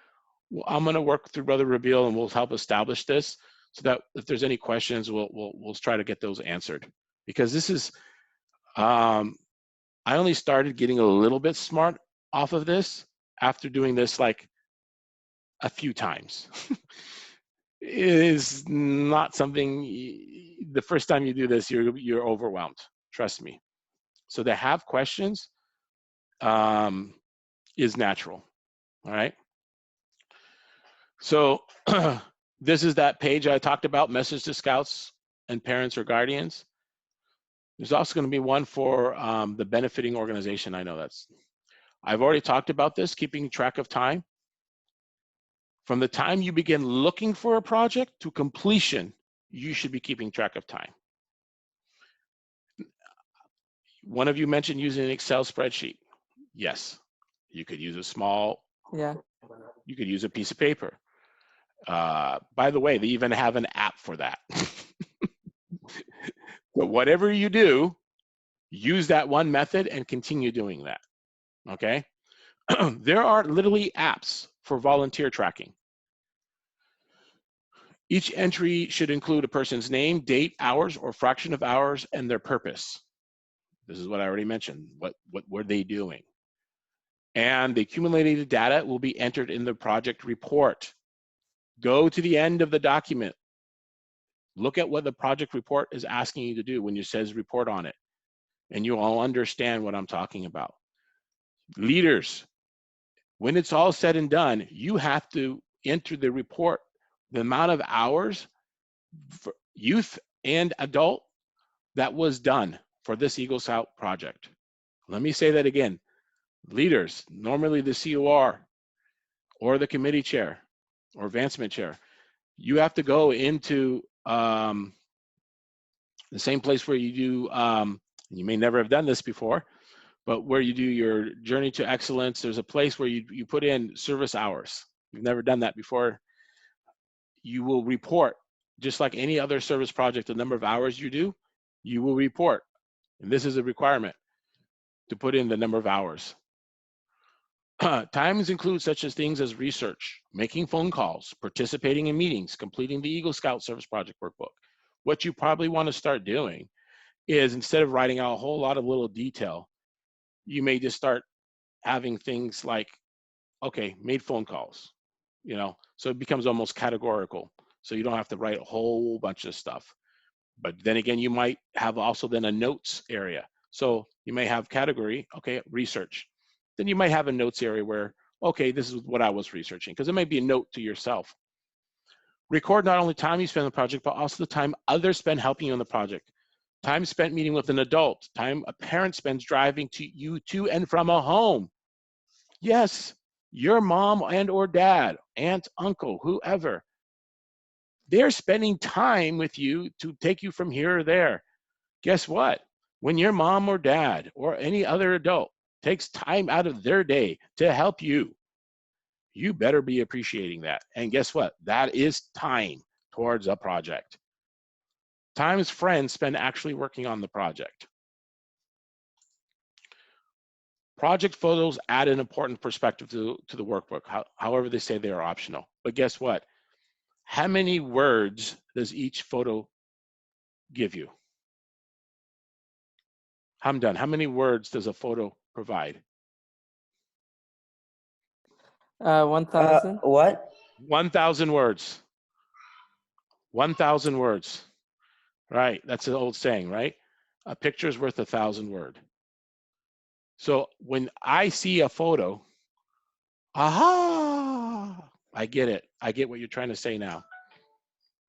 Well, I'm going to work through Brother Rabil, and we'll help establish this so that if there's any questions, we'll try to get those answered. Because this is, I only started getting a little bit smart off of this after doing this like a few times. It is not something, the first time you do this, you're overwhelmed, trust me. So to have questions is natural, all right? So this is that page I talked about, message to scouts and parents or guardians. There's also going to be one for the benefiting organization. I know I've already talked about this, keeping track of time. From the time you begin looking for a project to completion, you should be keeping track of time. One of you mentioned using an Excel spreadsheet. Yes, you could use a small, Yeah. you could use a piece of paper. By the way, they even have an app for that. But whatever you do, use that one method and continue doing that, okay? There are literally apps for volunteer tracking. Each entry should include a person's name, date, hours, or fraction of hours, and their purpose. This is what I already mentioned. What were they doing? And the accumulated data will be entered in the project report. Go to the end of the document. Look at what the project report is asking you to do when it says report on it, and you all understand what I'm talking about. Leaders, when it's all said and done, you have to enter the report the amount of hours for youth and adult that was done for this Eagle Scout project. Let me say that again. Leaders, normally the COR or the committee chair or advancement chair, you have to go into the same place where you do, you may never have done this before, but where you do your journey to excellence, there's a place where you put in service hours. You've never done that before. You will report, just like any other service project, the number of hours you do, you will report. And this is a requirement to put in the number of hours. Times include such as things as research, making phone calls, participating in meetings, completing the Eagle Scout Service Project Workbook. What you probably want to start doing is, instead of writing out a whole lot of little detail, you may just start having things like, okay, made phone calls, you know, so it becomes almost categorical. So you don't have to write a whole bunch of stuff. But then again, you might have also then a notes area. So you may have category, okay, research. Then you might have a notes area where, okay, this is what I was researching, because it may be a note to yourself. Record not only time you spend on the project, but also the time others spend helping you on the project. Time spent meeting with an adult, time a parent spends driving you to and from a home. Yes, your mom and or dad, aunt, uncle, whoever, they're spending time with you to take you from here or there. Guess what? When your mom or dad or any other adult takes time out of their day to help you, you better be appreciating that. And guess what? That is time towards a project. Times friends spend actually working on the project. Project photos add an important perspective to the workbook. However, they say they are optional. But guess what? How many words does each photo give you? I'm done. How many words does a photo provide? 1,000. What? 1,000 words. 1,000 words. Right. That's an old saying, right? A picture is worth 1,000 words. So when I see a photo, aha, I get it. I get what you're trying to say now,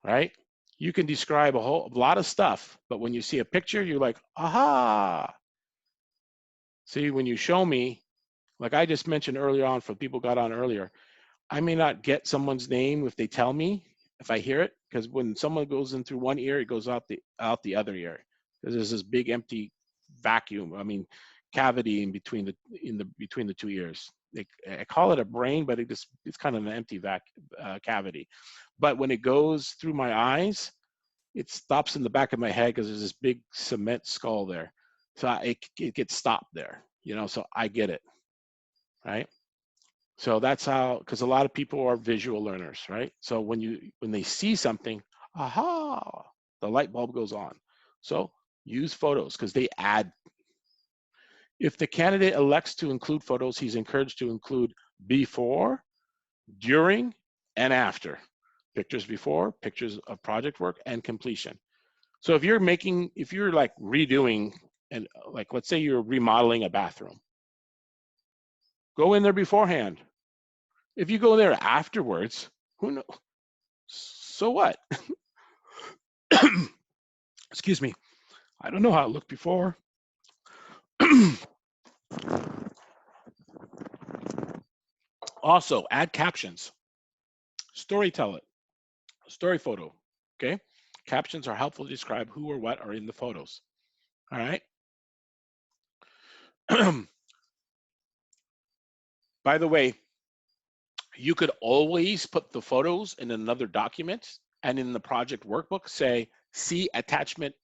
right? You can describe a lot of stuff, but when you see a picture, you're like, aha. See, when you show me, like I just mentioned earlier on, for people who got on earlier, I may not get someone's name if they tell me, if I hear it, because when someone goes in through one ear, it goes out the other ear. Because there's this big empty vacuum, cavity in between the two ears. I call it a brain, but it's kind of an empty cavity. But when it goes through my eyes, it stops in the back of my head because there's this big cement skull there. So it gets stopped there, so I get it, right? So that's how, because a lot of people are visual learners, right? So when they see something, aha, the light bulb goes on. So use photos because they add. If the candidate elects to include photos, he's encouraged to include before, during, and after. Pictures before, pictures of project work, and completion. So if you're like redoing, and like let's say you're remodeling a bathroom, go in there beforehand. If you go there afterwards, who knows? So what? Excuse me. I don't know how it looked before. Also, add captions. Story tell it. Story photo. Okay. Captions are helpful to describe who or what are in the photos. All right. By the way, you could always put the photos in another document, and in the project workbook say, see attachment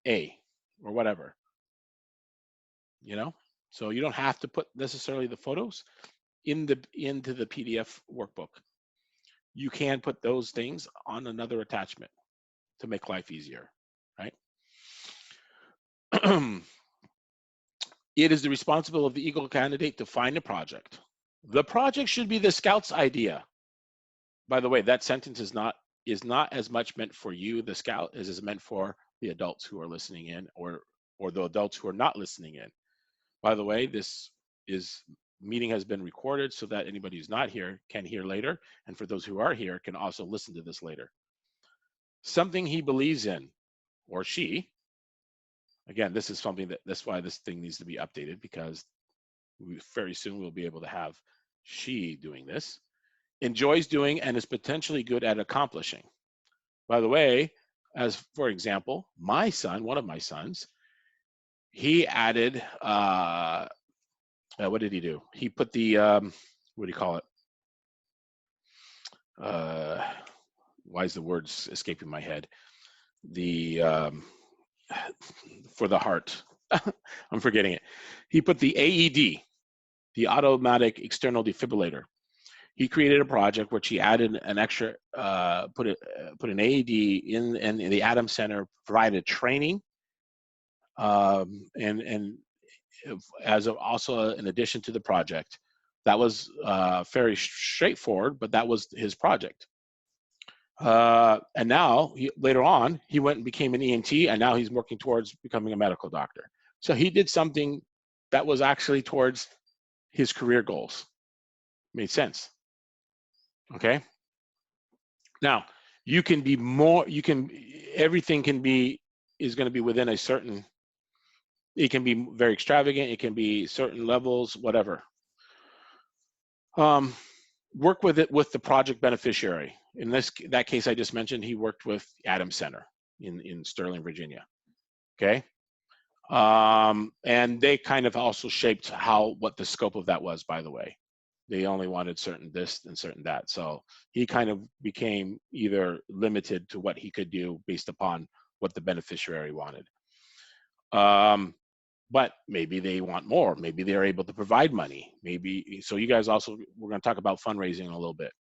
A or whatever, you know? So you don't have to put necessarily the photos into the PDF workbook. You can put those things on another attachment to make life easier, right? It is the responsibility of the Eagle candidate to find a project. The project should be the scout's idea. By the way, that sentence is not as much meant for you, the scout, as is meant for the adults who are listening in, or the adults who are not listening in. By the way, this meeting has been recorded so that anybody who's not here can hear later, and for those who are here can also listen to this later. Something he believes in, or she. Again, this is something that's why this thing needs to be updated, because very soon we'll be able to have she doing this. Enjoys doing and is potentially good at accomplishing. By the way, as for example, my son, one of my sons, he added, what did he do? He put the, what do you call it? Why is the words escaping my head? The, for the heart. I'm forgetting it. He put the AED, the automatic external defibrillator. He created a project which he added an extra, put an AED in the Adams Center, provided training, and also in addition to the project. That was very straightforward, but that was his project. And now, later on, he went and became an ENT, and now he's working towards becoming a medical doctor. So he did something that was actually towards his career goals. Made sense. Okay. Now, you can be more, everything is going to be within a certain, it can be very extravagant, it can be certain levels, whatever. Work with it with the project beneficiary. In that case I just mentioned, he worked with Adams Center in Sterling, Virginia. Okay. And they kind of also shaped what the scope of that was, by the way. They only wanted certain this and certain that. So he kind of became either limited to what he could do based upon what the beneficiary wanted. But maybe they want more. Maybe they're able to provide money. Maybe, so you guys also, we're going to talk about fundraising in a little bit.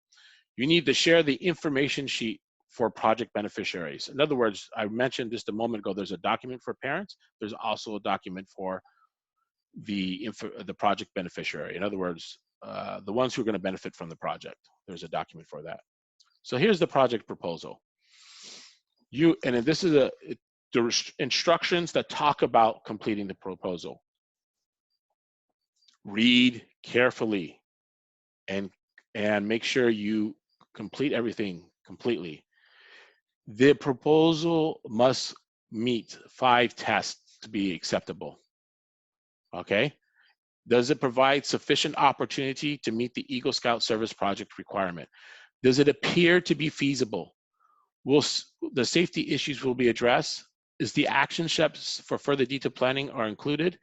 You need to share the information sheet for project beneficiaries. In other words, I mentioned just a moment ago, there's a document for parents. There's also a document for the project beneficiary. In other words, the ones who are going to benefit from the project. There's a document for that. So here's the project proposal. This is the instructions that talk about completing the proposal. Read carefully and make sure you complete everything completely. The proposal must meet 5 tests to be acceptable. Okay? Does it provide sufficient opportunity to meet the Eagle Scout Service Project requirement? Does it appear to be feasible? The safety issues will be addressed? Is the action steps for further detailed planning are included?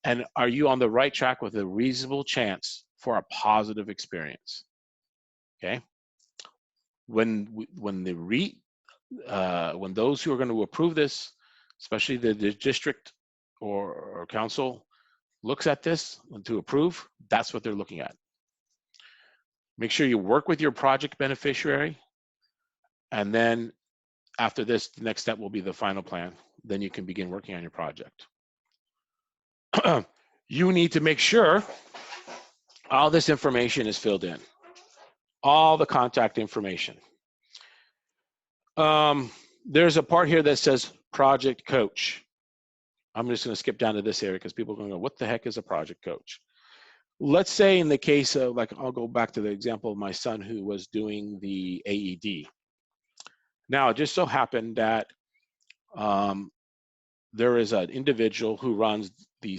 And are you on the right track with a reasonable chance for a positive experience? Okay. When those who are going to approve this, especially the district or council, looks at this to approve, that's what they're looking at. Make sure you work with your project beneficiary, and then after this, the next step will be the final plan. Then you can begin working on your project. You need to make sure all this information is filled in, all the contact information. There's a part here that says project coach. I'm just going to skip down to this area because people are going to go, what the heck is a project coach? Let's say in the case of, like, I'll go back to the example of my son who was doing the AED. Now, it just so happened that there is an individual who runs the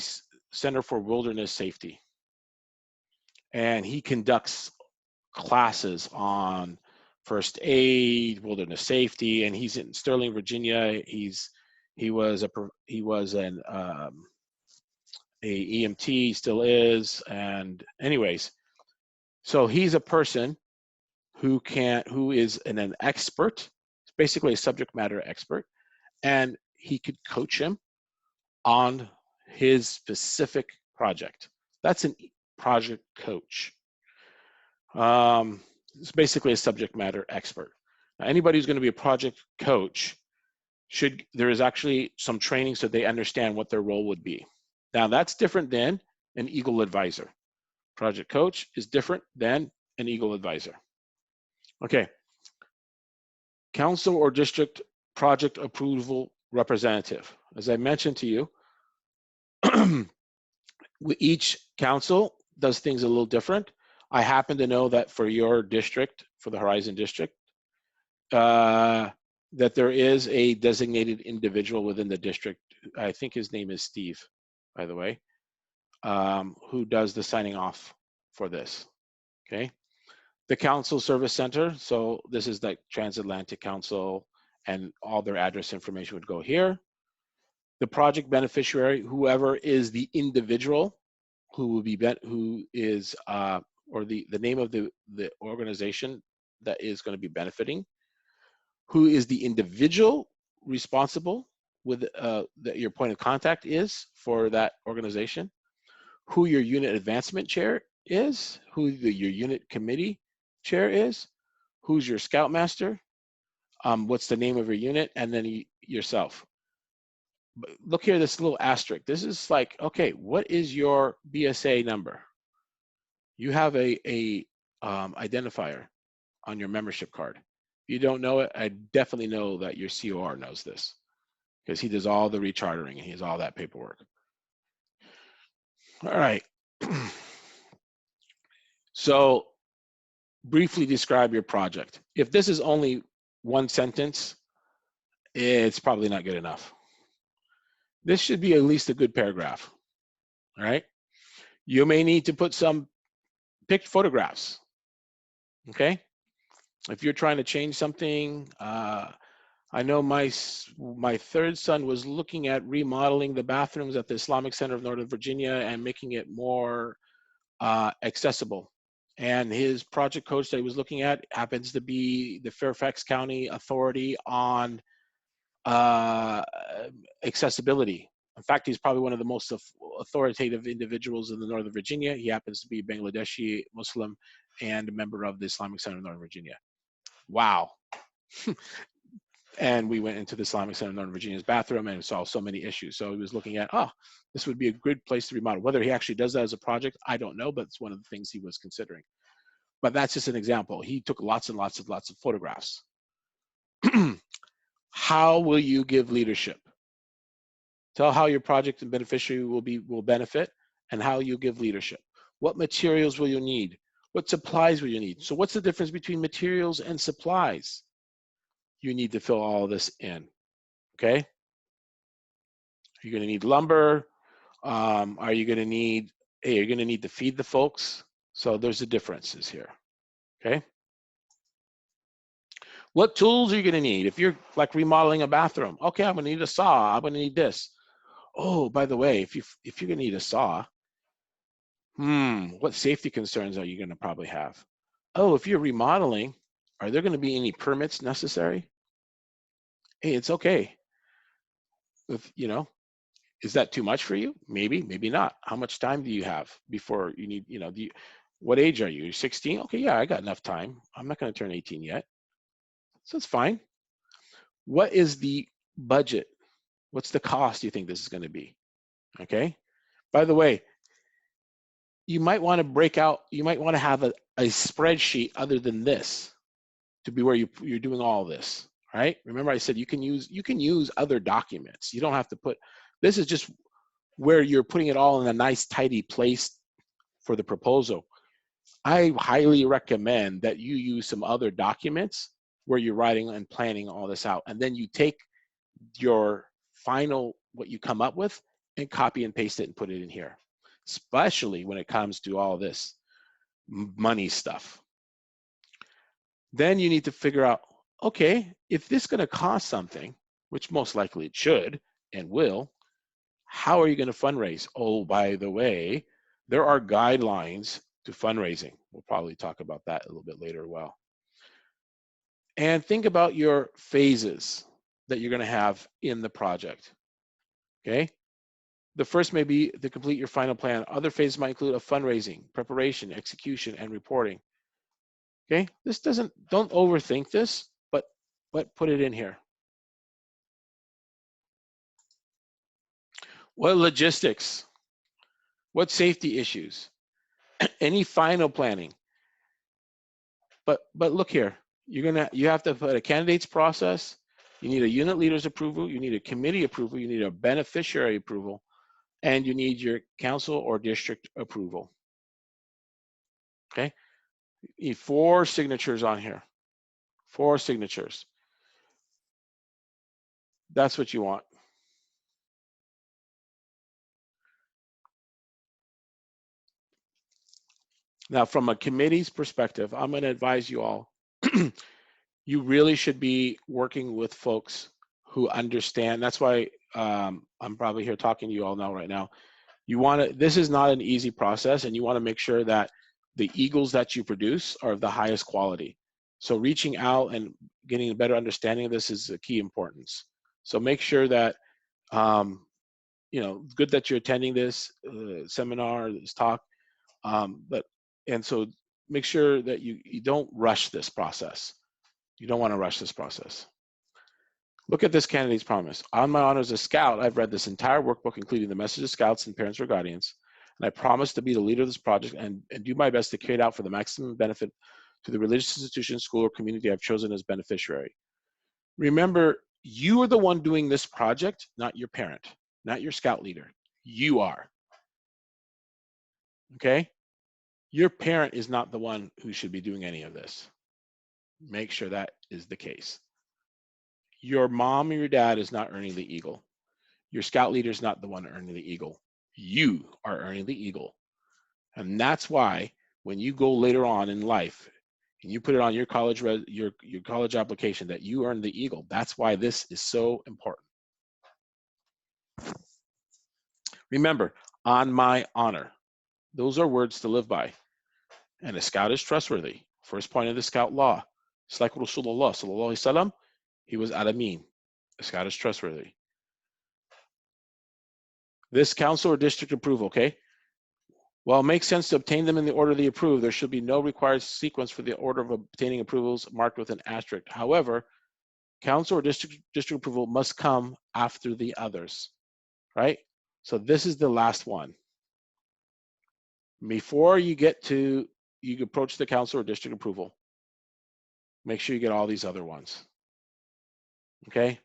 Center for Wilderness Safety, and he conducts classes on first aid, wilderness safety, and he's in Sterling, Virginia. He was an a EMT, still is, and anyways, so he's a person who is an expert, basically a subject matter expert, and he could coach him on his specific project. That's a project coach. It's basically a subject matter expert. Now, anybody who's going to be a project coach there is actually some training so they understand what their role would be. Now, that's different than an Eagle advisor. Project coach is different than an Eagle advisor. Okay. Council or district project approval representative. As I mentioned to you, each council does things a little different. I happen to know that for your district, for the Horizon district, that there is a designated individual within the district. I think his name is Steve, by the way, who does the signing off for this, okay? The Council Service Center, so this is like Transatlantic Council, and all their address information would go here. The project beneficiary, whoever is the individual who will be, who is, or the name of the organization that is going to be benefiting, who is the individual responsible with that your point of contact is for that organization, who your unit advancement chair is, who your unit committee chair is, who's your scoutmaster, what's the name of your unit, and then yourself. But look here, this little asterisk. This is like, okay, what is your BSA number? You have a identifier on your membership card. If you don't know it, I definitely know that your COR knows this, because he does all the rechartering and he has all that paperwork. All right. So briefly describe your project. If this is only one sentence, it's probably not good enough. This should be at least a good paragraph. All right. You may need to put some picked photographs. Okay. If you're trying to change something, I know my third son was looking at remodeling the bathrooms at the Islamic Center of Northern Virginia and making it more accessible. And his project coach that he was looking at happens to be the Fairfax County Authority on accessibility. In fact, he's probably one of the most authoritative individuals in the Northern Virginia. He happens to be Bangladeshi Muslim and a member of the Islamic Center of Northern Virginia. Wow. And we went into the Islamic Center of Northern Virginia's bathroom and saw so many issues. So he was looking at, this would be a good place to remodel. Whether he actually does that as a project, I don't know, but it's one of the things he was considering. But that's just an example. He took lots and lots of photographs. How will you give leadership? Tell how your project and beneficiary will benefit and how you give leadership. What materials will you need? What supplies will you need? So what's the difference between materials and supplies? You need to fill all this in, okay? You're gonna need lumber. Are you gonna need, hey, you're gonna need to feed the folks. So there's the differences here, okay? What tools are you gonna need? If you're like remodeling a bathroom, okay, I'm gonna need a saw, I'm gonna need this. Oh, by the way, if you're gonna need a saw, what safety concerns are you gonna probably have? Oh, if you're remodeling, are there gonna be any permits necessary? Hey, it's okay. If, is that too much for you? Maybe, maybe not. How much time do you have before you need, what age are you? You're 16? Okay, yeah, I got enough time. I'm not gonna turn 18 yet. So it's fine. What is the budget? What's the cost you think this is gonna be? Okay. By the way, you might wanna you might wanna have a spreadsheet other than this to be where you're doing all this, right? Remember I said you can use other documents. You don't have to put, this is just where you're putting it all in a nice tidy place for the proposal. I highly recommend that you use some other documents where you're writing and planning all this out. And then you take your final, what you come up with, and copy and paste it and put it in here, especially when it comes to all this money stuff. Then you need to figure out, okay, if this is going to cost something, which most likely it should and will, how are you going to fundraise? Oh, by the way, there are guidelines to fundraising. We'll probably talk about that a little bit later as well. And think about your phases that you're going to have in the project. Okay. The first may be to complete your final plan. Other phases might include a fundraising, preparation, execution, and reporting. Okay. Don't overthink this, but put it in here. What logistics? What safety issues? Any final planning? But look here, you have to put a candidate's process. You need a unit leader's approval. You need a committee approval. You need a beneficiary approval, and you need your council or district approval. Okay, you need 4 signatures on here. 4 signatures. That's what you want. Now, from a committee's perspective, I'm going to advise you all, you really should be working with folks who understand. That's why I'm probably here talking to you all now right now. This is not an easy process, and you want to make sure that the eagles that you produce are of the highest quality. So reaching out and getting a better understanding of this is a key importance. So make sure that, good that you're attending this seminar, this talk, and so make sure that you don't rush this process. You don't want to rush this process. Look at this candidate's promise. On my honor as a scout, I've read this entire workbook, including the message of scouts and parents or guardians, and I promise to be the leader of this project and do my best to carry it out for the maximum benefit to the religious institution, school, or community I've chosen as beneficiary. Remember, you are the one doing this project, not your parent, not your scout leader. You are. Okay? Your parent is not the one who should be doing any of this. Make sure that is the case. Your mom or your dad is not earning the eagle. Your scout leader is not the one earning the eagle. You are earning the eagle. And that's why when you go later on in life and you put it on your college your college application that you earned the eagle, that's why this is so important. Remember, on my honor. Those are words to live by. And a scout is trustworthy. First point of the scout law. It's like Rasulullah sallallahu alaihi wasallam. He was al-amin. A scout is trustworthy. This council or district approval, okay? While it makes sense to obtain them in the order they approve, there should be no required sequence for the order of obtaining approvals marked with an asterisk. However, council or district approval must come after the others, right? So this is the last one. Before you approach the council or district approval, make sure you get all these other ones, okay?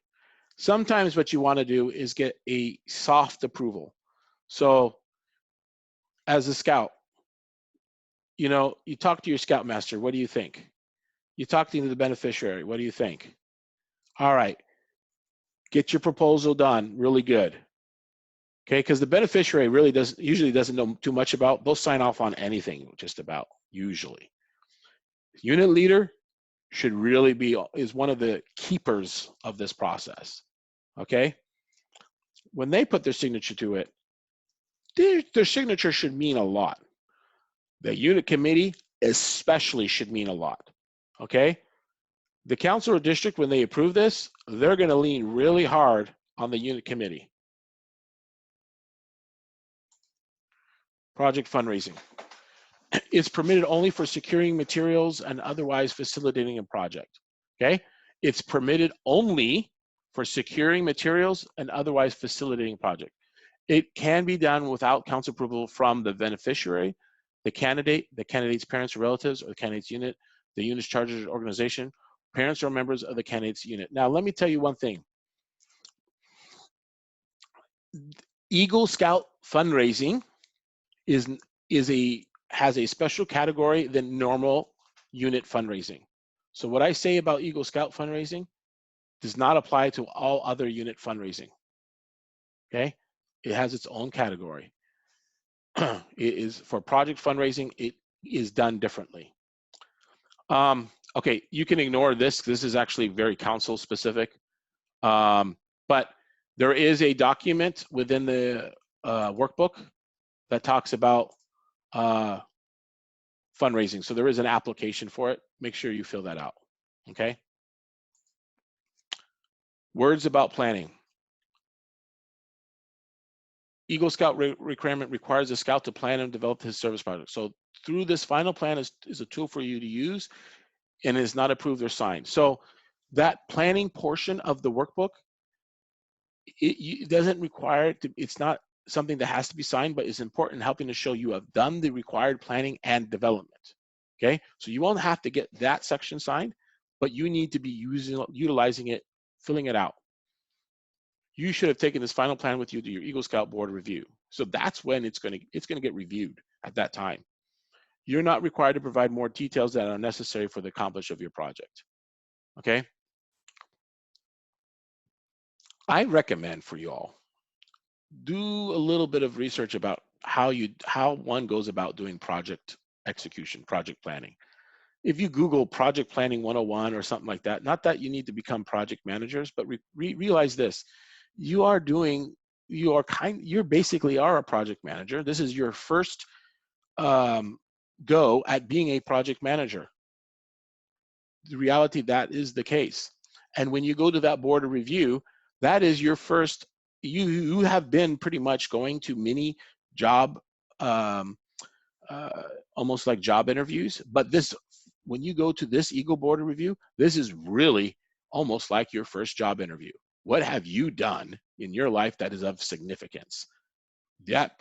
Sometimes what you want to do is get a soft approval. So as a scout, you talk to your scoutmaster, what do you think? You talk to the beneficiary, what do you think? All right, get your proposal done really good. Okay, because the beneficiary really usually doesn't know too much about, they'll sign off on anything just about, usually. Unit leader should really is one of the keepers of this process. Okay, when they put their signature to it, their signature should mean a lot. The unit committee especially should mean a lot. Okay, the council or district, when they approve this, they're going to lean really hard on the unit committee. Project fundraising. It's permitted only for securing materials and otherwise facilitating a project. Okay, it's permitted only for securing materials and otherwise facilitating a project. It can be done without council approval from the beneficiary, the candidate's parents or relatives, or the candidate's unit, the unit's chartered organization, parents or members of the candidate's unit. Now, let me tell you one thing. Eagle Scout fundraising has a special category than normal unit fundraising. So what I say about Eagle Scout fundraising does not apply to all other unit fundraising. Okay, it has its own category. It is for project fundraising. It is done differently. Okay, you can ignore this. This is actually very council specific. But there is a document within the workbook that talks about fundraising. So there is an application for it. Make sure you fill that out, okay? Words about planning. Eagle Scout requirement requires a scout to plan and develop his service project. So through this final plan is a tool for you to use and is not approved or signed. So that planning portion of the workbook, it doesn't require it to, it's not something that has to be signed, but it's important in helping to show you have done the required planning and development. Okay, so you won't have to get that section signed, but you need to be utilizing it, filling it out. You should have taken this final plan with you to your Eagle Scout board review. So that's when it's going to get reviewed at that time. You're not required to provide more details that are necessary for the accomplishment of your project. Okay. I recommend for you all, do a little bit of research about how one goes about doing project execution, project planning. If you Google project planning 101 or something like that, not that you need to become project managers, but realize this: you basically are a project manager. This is your first go at being a project manager. The reality, that is the case. And when you go to that board of review, that is your first, you have been pretty much going to mini job, almost like job interviews, but this, when you go to this Eagle board of review, this is really almost like your first job interview. What have you done in your life that is of significance? That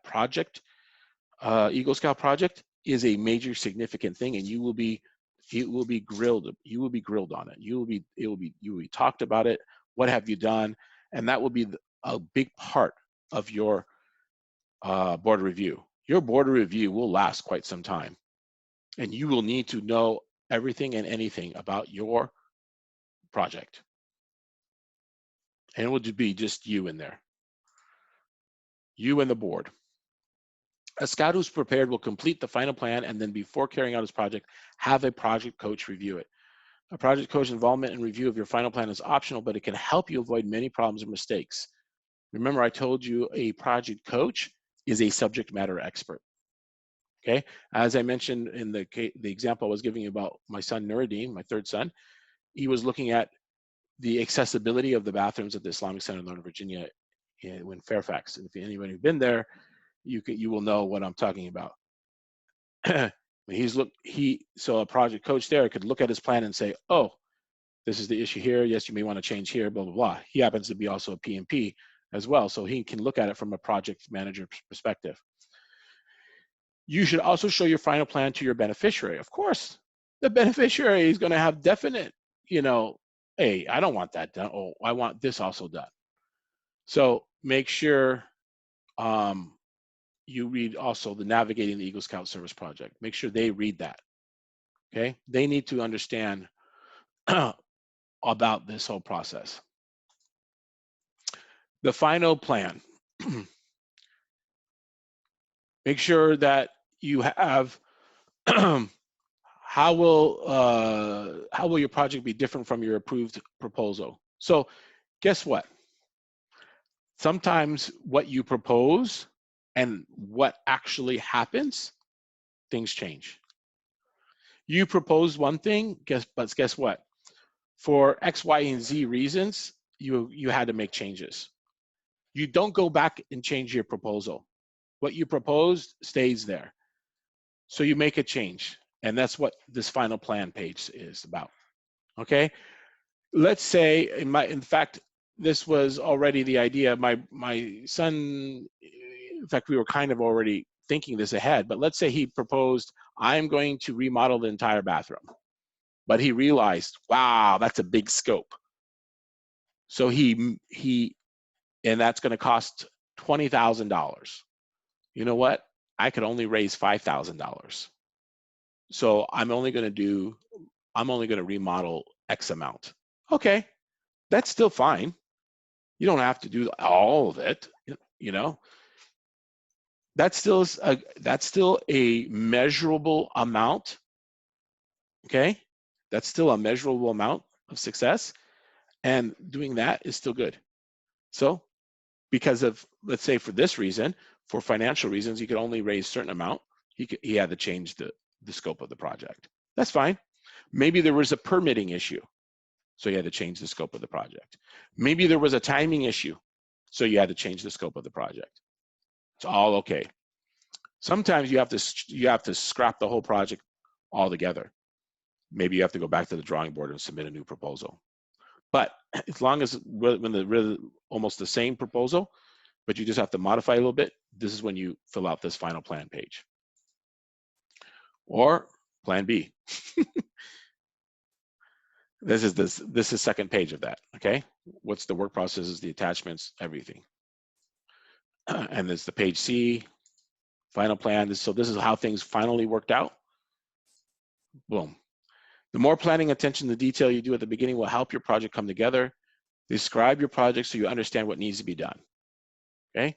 project, Eagle Scout project, is a major significant thing, and it will be grilled. You will be grilled on it. You will be talked about it. What have you done? And that will be a big part of your board review. Your board review will last quite some time, and you will need to know everything and anything about your project. And it will be just you in there. You and the board. A scout who's prepared will complete the final plan, and then before carrying out his project, have a project coach review it. A project coach involvement and review of your final plan is optional, but it can help you avoid many problems and mistakes. Remember, I told you a project coach is a subject matter expert. Okay, as I mentioned in the example I was giving you about my son Nuruddin, my third son, he was looking at the accessibility of the bathrooms at the Islamic Center in Northern Virginia in Fairfax. And if anybody who's been there, you will know what I'm talking about. So a project coach there could look at his plan and say, oh, this is the issue here. Yes, you may want to change here, blah, blah, blah. He happens to be also a PMP as well, so he can look at it from a project manager perspective. You should also show your final plan to your beneficiary. Of course, the beneficiary is going to have definite, hey, I don't want that done. Oh, I want this also done. So make sure you read also the Navigating the Eagle Scout Service Project. Make sure they read that, okay? They need to understand about this whole process. The final plan. Make sure that you have how will your project be different from your approved proposal? So guess what? Sometimes what you propose and what actually happens, things change. You propose one thing, but guess what? For X, Y, and Z reasons, you had to make changes. You don't go back and change your proposal. What you proposed stays there. So you make a change, and that's what this final plan page is about. Okay? Let's say, in fact, this was already the idea. My son, in fact, we were kind of already thinking this ahead, but let's say he proposed, I'm going to remodel the entire bathroom. But he realized, wow, that's a big scope. So and that's going to cost $20,000. You know what? I could only raise $5,000. So I'm only going to remodel X amount. Okay, that's still fine. You don't have to do all of it, That's still a measurable amount, okay? That's still a measurable amount of success, and doing that is still good. So because of, let's say for this reason, for financial reasons, he could only raise a certain amount, he had to change the scope of the project. That's fine. Maybe there was a permitting issue, so you had to change the scope of the project. Maybe there was a timing issue, so you had to change the scope of the project. It's all okay. Sometimes you have to scrap the whole project altogether. Maybe you have to go back to the drawing board and submit a new proposal. But as long as when the almost the same proposal, but you just have to modify a little bit, this is when you fill out this final plan page. Or plan B. This is second page of that, okay? What's the work processes, the attachments, everything. And there's the page C, final plan. So this is how things finally worked out. Boom. The more planning attention to detail you do at the beginning will help your project come together. Describe your project so you understand what needs to be done, okay?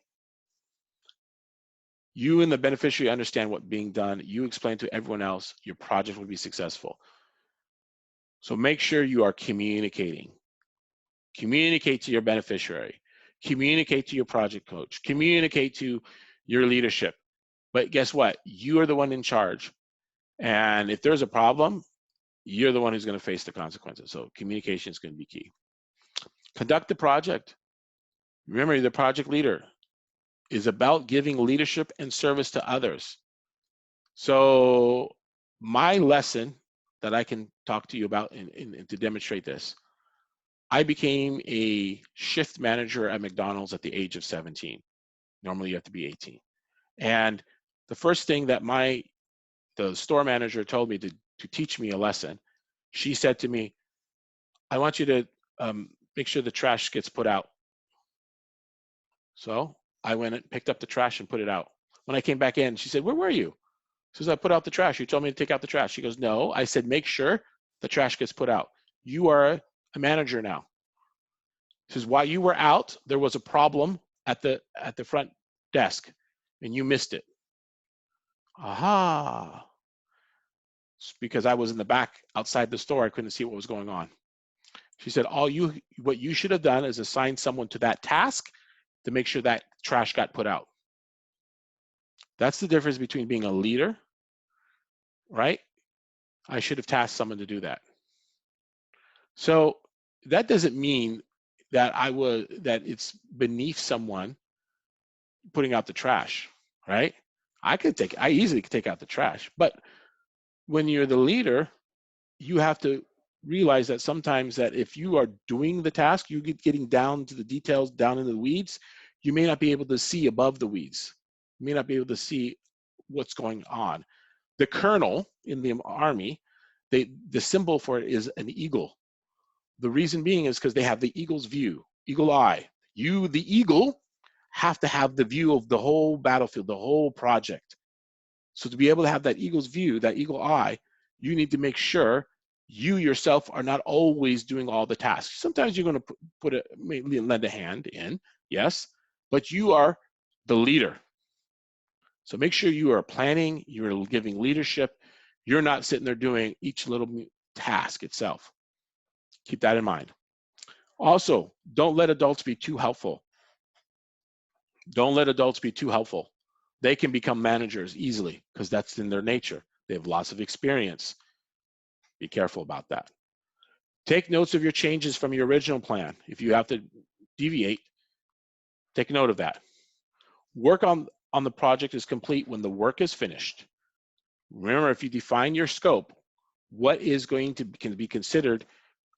You and the beneficiary understand what's being done. You explain to everyone else, your project will be successful. So make sure you are communicating. Communicate to your beneficiary. Communicate to your project coach. Communicate to your leadership. But guess what? You are the one in charge. And if there's a problem, you're the one who's going to face the consequences. So communication is going to be key. Conduct the project. Remember, the project leader is about giving leadership and service to others. So my lesson that I can talk to you about and to demonstrate this, I became a shift manager at McDonald's at the age of 17. Normally you have to be 18. And the first thing that the store manager told me to teach me a lesson, she said to me, I want you to make sure the trash gets put out. So I went and picked up the trash and put it out. When I came back in, she said, where were you? She says, I put out the trash. You told me to take out the trash. She goes, no. I said, make sure the trash gets put out. You are a manager now. She says, while you were out, there was a problem at the front desk and you missed it. Aha. It's because I was in the back outside the store. I couldn't see what was going on. She said, what you should have done is assign someone to that task to make sure that trash got put out. That's the difference between being a leader, right? I should have tasked someone to do that. So that doesn't mean that it's beneath someone putting out the trash, right? I easily could take out the trash, but when you're the leader, you have to realize that sometimes that if you are doing the task, you get getting down to the details, down in the weeds, you may not be able to see above the weeds. You may not be able to see what's going on. The colonel in the army, the symbol for it is an eagle. The reason being is because they have the eagle's view, eagle eye. You, the eagle, have to have the view of the whole battlefield, the whole project. So to be able to have that eagle's view, that eagle eye, you need to make sure you yourself are not always doing all the tasks. Sometimes you're going to lend a hand in, yes, but you are the leader. So make sure you are planning, you're giving leadership, you're not sitting there doing each little task itself. Keep that in mind. Also, don't let adults be too helpful. Don't let adults be too helpful. They can become managers easily because that's in their nature. They have lots of experience. Be careful about that. Take notes of your changes from your original plan. If you have to deviate, take note of that. Work on the project is complete when the work is finished. Remember, if you define your scope, what is going to can be considered,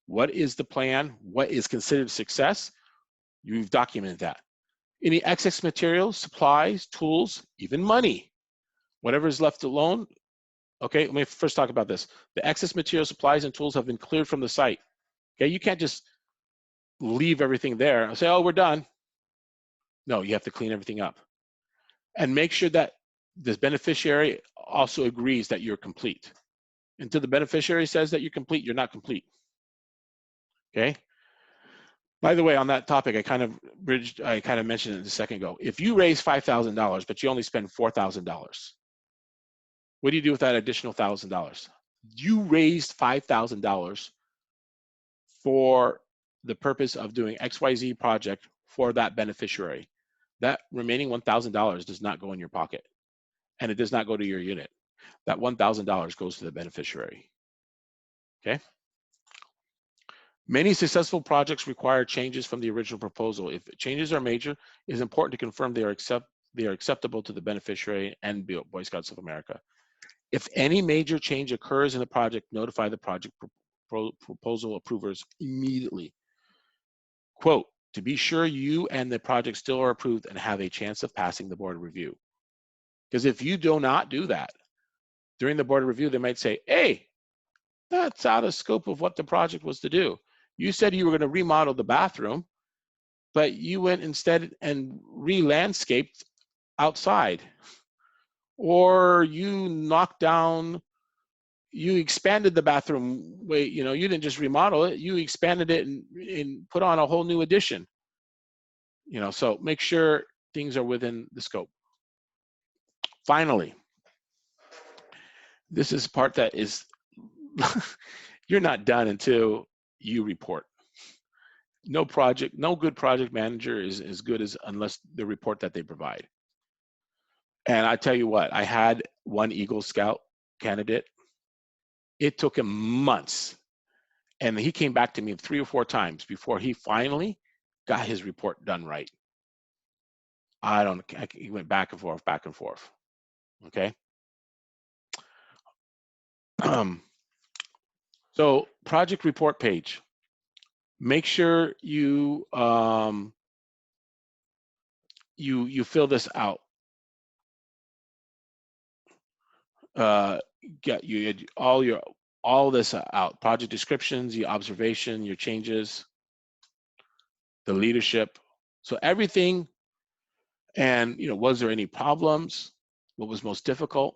what is the plan, what is considered success, you've documented that. Any excess materials, supplies, tools, even money, whatever is left alone. Okay, let me first talk about this. The excess material, supplies, and tools have been cleared from the site. Okay, you can't just leave everything there and say, oh, we're done. No, you have to clean everything up. And make sure that this beneficiary also agrees that you're complete. Until the beneficiary says that you're complete, you're not complete. Okay? By the way, on that topic, I kind of mentioned it a second ago. If you raise $5,000, but you only spend $4,000, what do you do with that additional $1,000? You raised $5,000 for the purpose of doing XYZ project for that beneficiary. That remaining $1,000 does not go in your pocket, and it does not go to your unit. That $1,000 goes to the beneficiary. Okay. Many successful projects require changes from the original proposal. If changes are major, it is important to confirm they are acceptable to the beneficiary and Boy Scouts of America. If any major change occurs in the project, notify the project proposal approvers immediately. Quote, to be sure you and the project still are approved and have a chance of passing the board review. Because if you do not do that, during the board review, they might say, hey, that's out of scope of what the project was to do. You said you were going to remodel the bathroom, but you went instead and re-landscaped outside. Or you knocked down, you expanded the bathroom way, you know, you didn't just remodel it, you expanded it and put on a whole new addition. You know, so make sure things are within the scope. Finally, this is part that is, you're not done until you report. No good project manager is as good as unless the report that they provide. And I tell you what, I had one Eagle Scout candidate. It took him months, and he came back to me 3 or 4 times before he finally got his report done right. He went back and forth. Okay. So project report page. Make sure you you fill this out. Get you all this out. Project descriptions, your observation, your changes, the leadership. So everything. And you know, was there any problems? What was most difficult?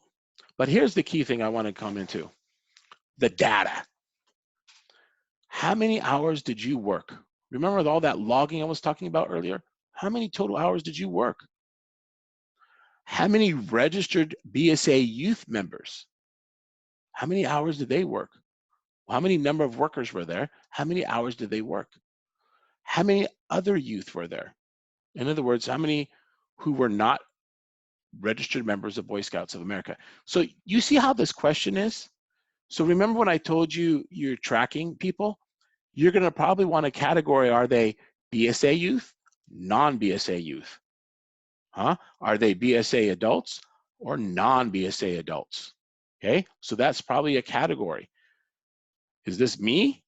But here's the key thing I want to come into: the data. How many hours did you work? Remember all that logging I was talking about earlier? How many total hours did you work? How many registered BSA youth members? How many hours did they work? How many number of workers were there? How many hours did they work? How many other youth were there? In other words, how many who were not registered members of Boy Scouts of America? So you see how this question is? So remember when I told you you're tracking people? You're going to probably want a category. Are they BSA youth, non-BSA youth? Huh? Are they BSA adults or non-BSA adults? Okay, so that's probably a category. Is this me?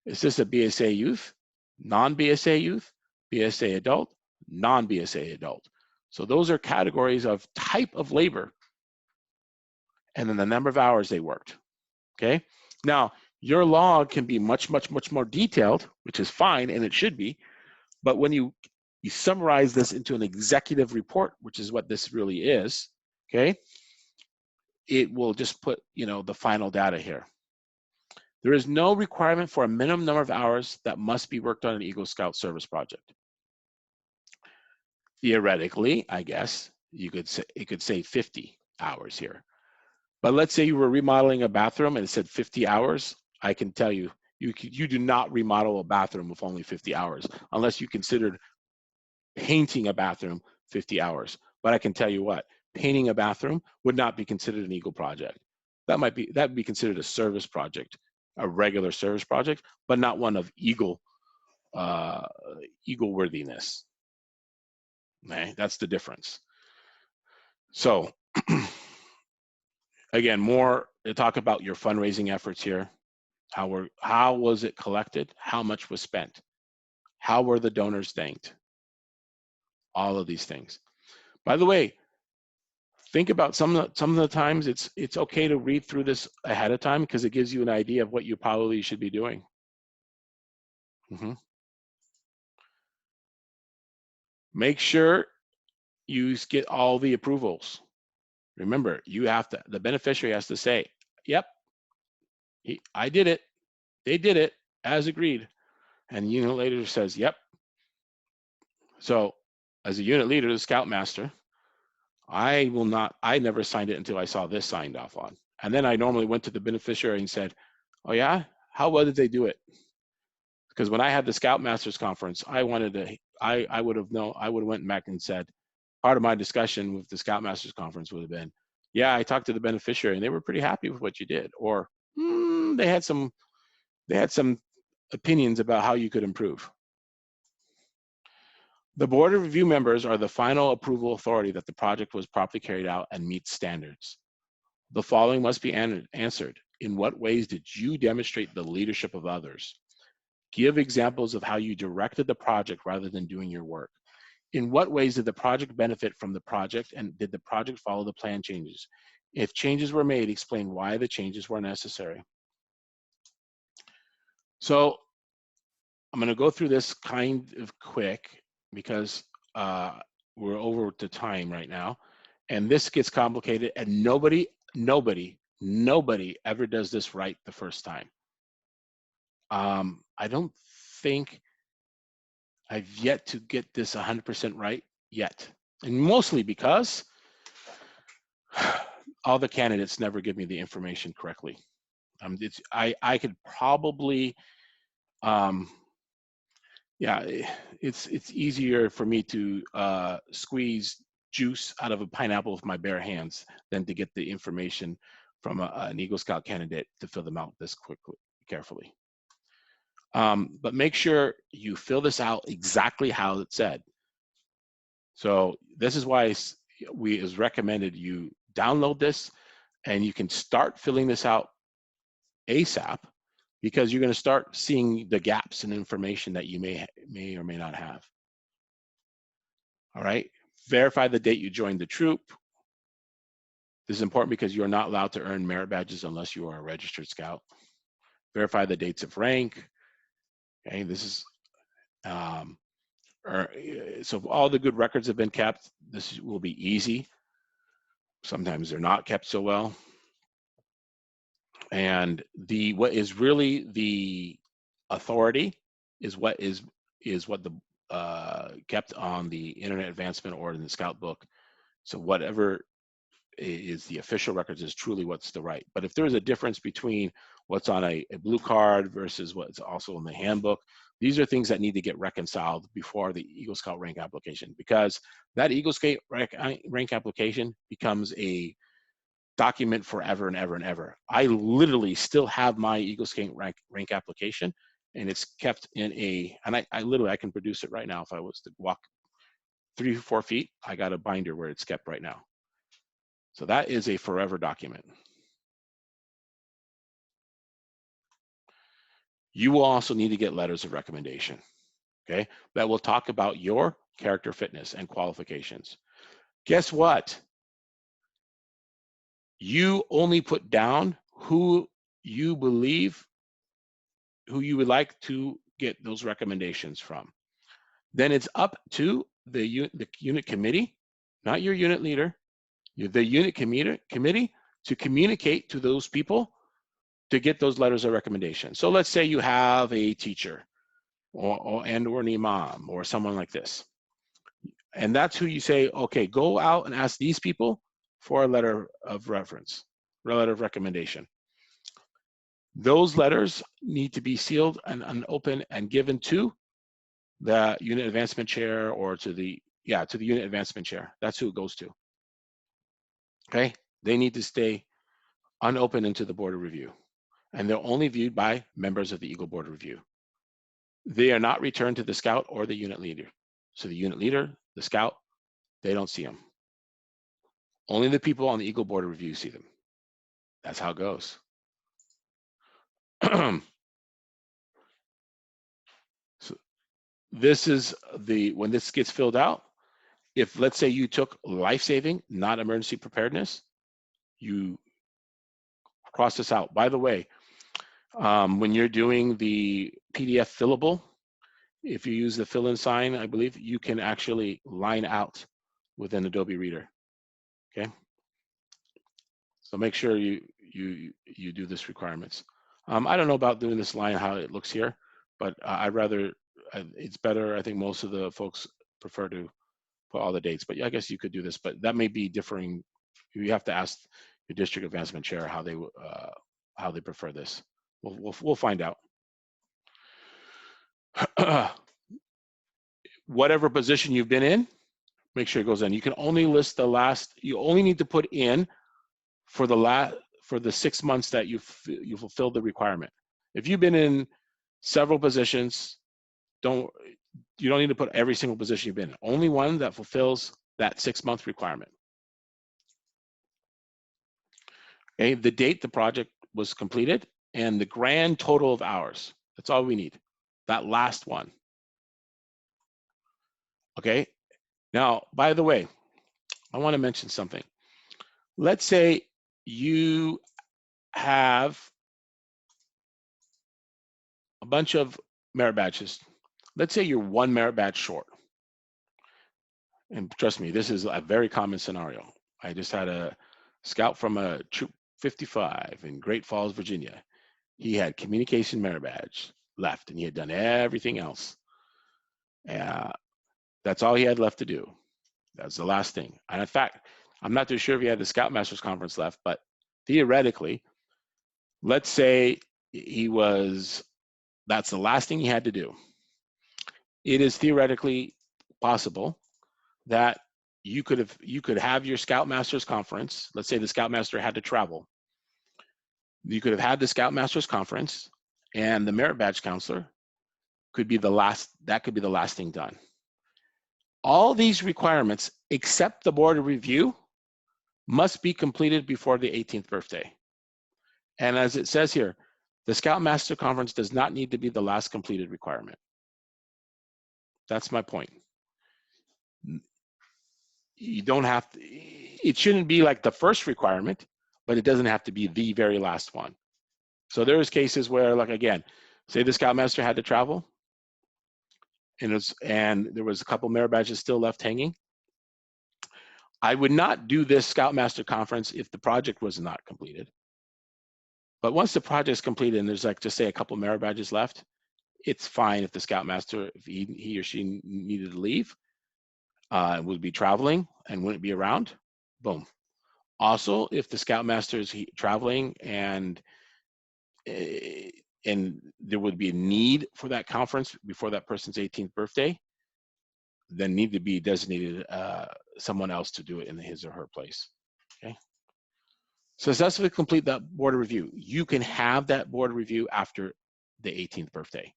Is this a BSA youth, non-BSA youth, BSA adult, non-BSA adult? So those are categories of type of labor, and then the number of hours they worked. Okay, now your log can be much more detailed, which is fine, and it should be, but when you summarize this into an executive report, which is what this really is, okay, it will just put, you know, the final data here. There is no requirement for a minimum number of hours that must be worked on an Eagle Scout service project. Theoretically, I guess you could say, it could say 50 hours here. But let's say you were remodeling a bathroom and it said 50 hours. I can tell you, you do not remodel a bathroom with only 50 hours, unless you considered painting a bathroom 50 hours. But I can tell you what, painting a bathroom would not be considered an Eagle project. That would be considered a service project, a regular service project, but not one of Eagle worthiness. Okay, that's the difference. So again, more to talk about your fundraising efforts here. How was it collected? How much was spent? How were the donors thanked? All of these things. By the way, think about some of the times it's okay to read through this ahead of time, because it gives you an idea of what you probably should be doing. Make sure you get all the approvals. Remember, the beneficiary has to say, yep, I did it. They did it as agreed. And the unit leader says, yep. So as a unit leader, the scoutmaster, I never signed it until I saw this signed off on And then I normally went to the beneficiary and said, oh yeah, how well did they do it? Because when I had the Scoutmasters conference, I wanted to, I would have went back and said, part of my discussion with the Scoutmasters conference would have been, yeah, I talked to the beneficiary and they were pretty happy with what you did. Or they had some opinions about how you could improve. The board of review members are the final approval authority that the project was properly carried out and meets standards. The following must be answered. In what ways did you demonstrate the leadership of others? Give examples of how you directed the project rather than doing your work. In what ways did the project benefit from the project, and did the project follow the plan changes? If changes were made, explain why the changes were necessary. So I'm going to go through this kind of quick because we're over the time right now, and this gets complicated, and nobody ever does this right the first time. I don't think I've yet to get this 100% right yet, and mostly because all the candidates never give me the information correctly. I could probably, yeah, it's easier for me to squeeze juice out of a pineapple with my bare hands than to get the information from an Eagle Scout candidate to fill them out this carefully. But make sure you fill this out exactly how it said. So this is why it is recommended you download this and you can start filling this out ASAP, because you're going to start seeing the gaps in information that you may or may not have. All right, verify the date you joined the troop. This is important because you are not allowed to earn merit badges unless you are a registered scout. Verify the dates of rank. Okay, this is so if all the good records have been kept, this will be easy. Sometimes they're not kept so well. And what is really the authority is what the kept on the Internet Advancement or in the Scout book. So whatever is the official records is truly what's the right. But if there's a difference between what's on a blue card versus what's also in the handbook, these are things that need to get reconciled before the Eagle Scout rank application, because that Eagle Scout rank application becomes a document forever and ever and ever. I literally still have my Eagle Scout rank application, and it's kept in and I can produce it right now. If I was to walk 3 or 4 feet, I got a binder where it's kept right now. So that is a forever document. You will also need to get letters of recommendation, okay? That will talk about your character fitness and qualifications. Guess what? You only put down who you believe, who you would like to get those recommendations from. Then it's up to the unit committee, not your unit leader, the unit committee to communicate to those people to get those letters of recommendation. So let's say you have a teacher or an imam or someone like this. And that's who you say, okay, go out and ask these people for a letter of reference, a letter of recommendation. Those letters need to be sealed and open and given to the unit advancement chair or to the unit advancement chair. That's who it goes to. Okay, they need to stay unopened into the board of review, and they're only viewed by members of the Eagle Board of Review. They are not returned to the scout or the unit leader. So the unit leader, the scout, they don't see them. Only the people on the Eagle Board of Review see them. That's how it goes. So this is when this gets filled out. If let's say you took life-saving, not emergency preparedness, you cross this out. By the way, when you're doing the PDF fillable, if you use the fill-in sign, I believe you can actually line out within Adobe Reader. Okay, so make sure you do this requirements. I don't know about doing this line how it looks here, but it's better. I think most of the folks prefer to put all the dates, but I guess you could do this. But that may be differing. You have to ask your district advancement chair how they prefer this. We'll find out. Whatever position you've been in, make sure it goes in. You can only list the last. You only need to put in for the 6 months that you fulfilled the requirement. If you've been in several positions, you don't need to put every single position you've been in. Only one that fulfills that 6-month requirement. Okay, the date the project was completed and the grand total of hours. That's all we need. That last one. Okay. Now, by the way, I want to mention something. Let's say you have a bunch of merit badges. Let's say you're 1 merit badge short. And trust me, this is a very common scenario. I just had a scout from a Troop 55 in Great Falls, Virginia. He had communication merit badge left, and he had done everything else. That's all he had left to do. That's the last thing. And in fact, I'm not too sure if he had the Scoutmasters Conference left, but theoretically, let's say that's the last thing he had to do. It is theoretically possible that you could have your Scoutmasters Conference. Let's say the Scoutmaster had to travel. You could have had the Scoutmasters Conference, and the merit badge counselor could be the last thing done. All these requirements, except the board of review, must be completed before the 18th birthday. And as it says here, the Scoutmaster Conference does not need to be the last completed requirement. That's my point. You don't have to, it shouldn't be like the first requirement, but it doesn't have to be the very last one. So there's cases where, like, again, say the Scoutmaster had to travel, and there was a couple merit badges still left hanging. I would not do this Scoutmaster Conference if the project was not completed. But once the project is completed and there's, like, just say a couple merit badges left, it's fine if the Scoutmaster, if he or she needed to leave, would be traveling and wouldn't be around, boom. Also, if the Scoutmaster is traveling and there would be a need for that conference before that person's 18th birthday, then need to be designated someone else to do it in his or her place. Okay. Successfully complete that board review. You can have that board review after the 18th birthday.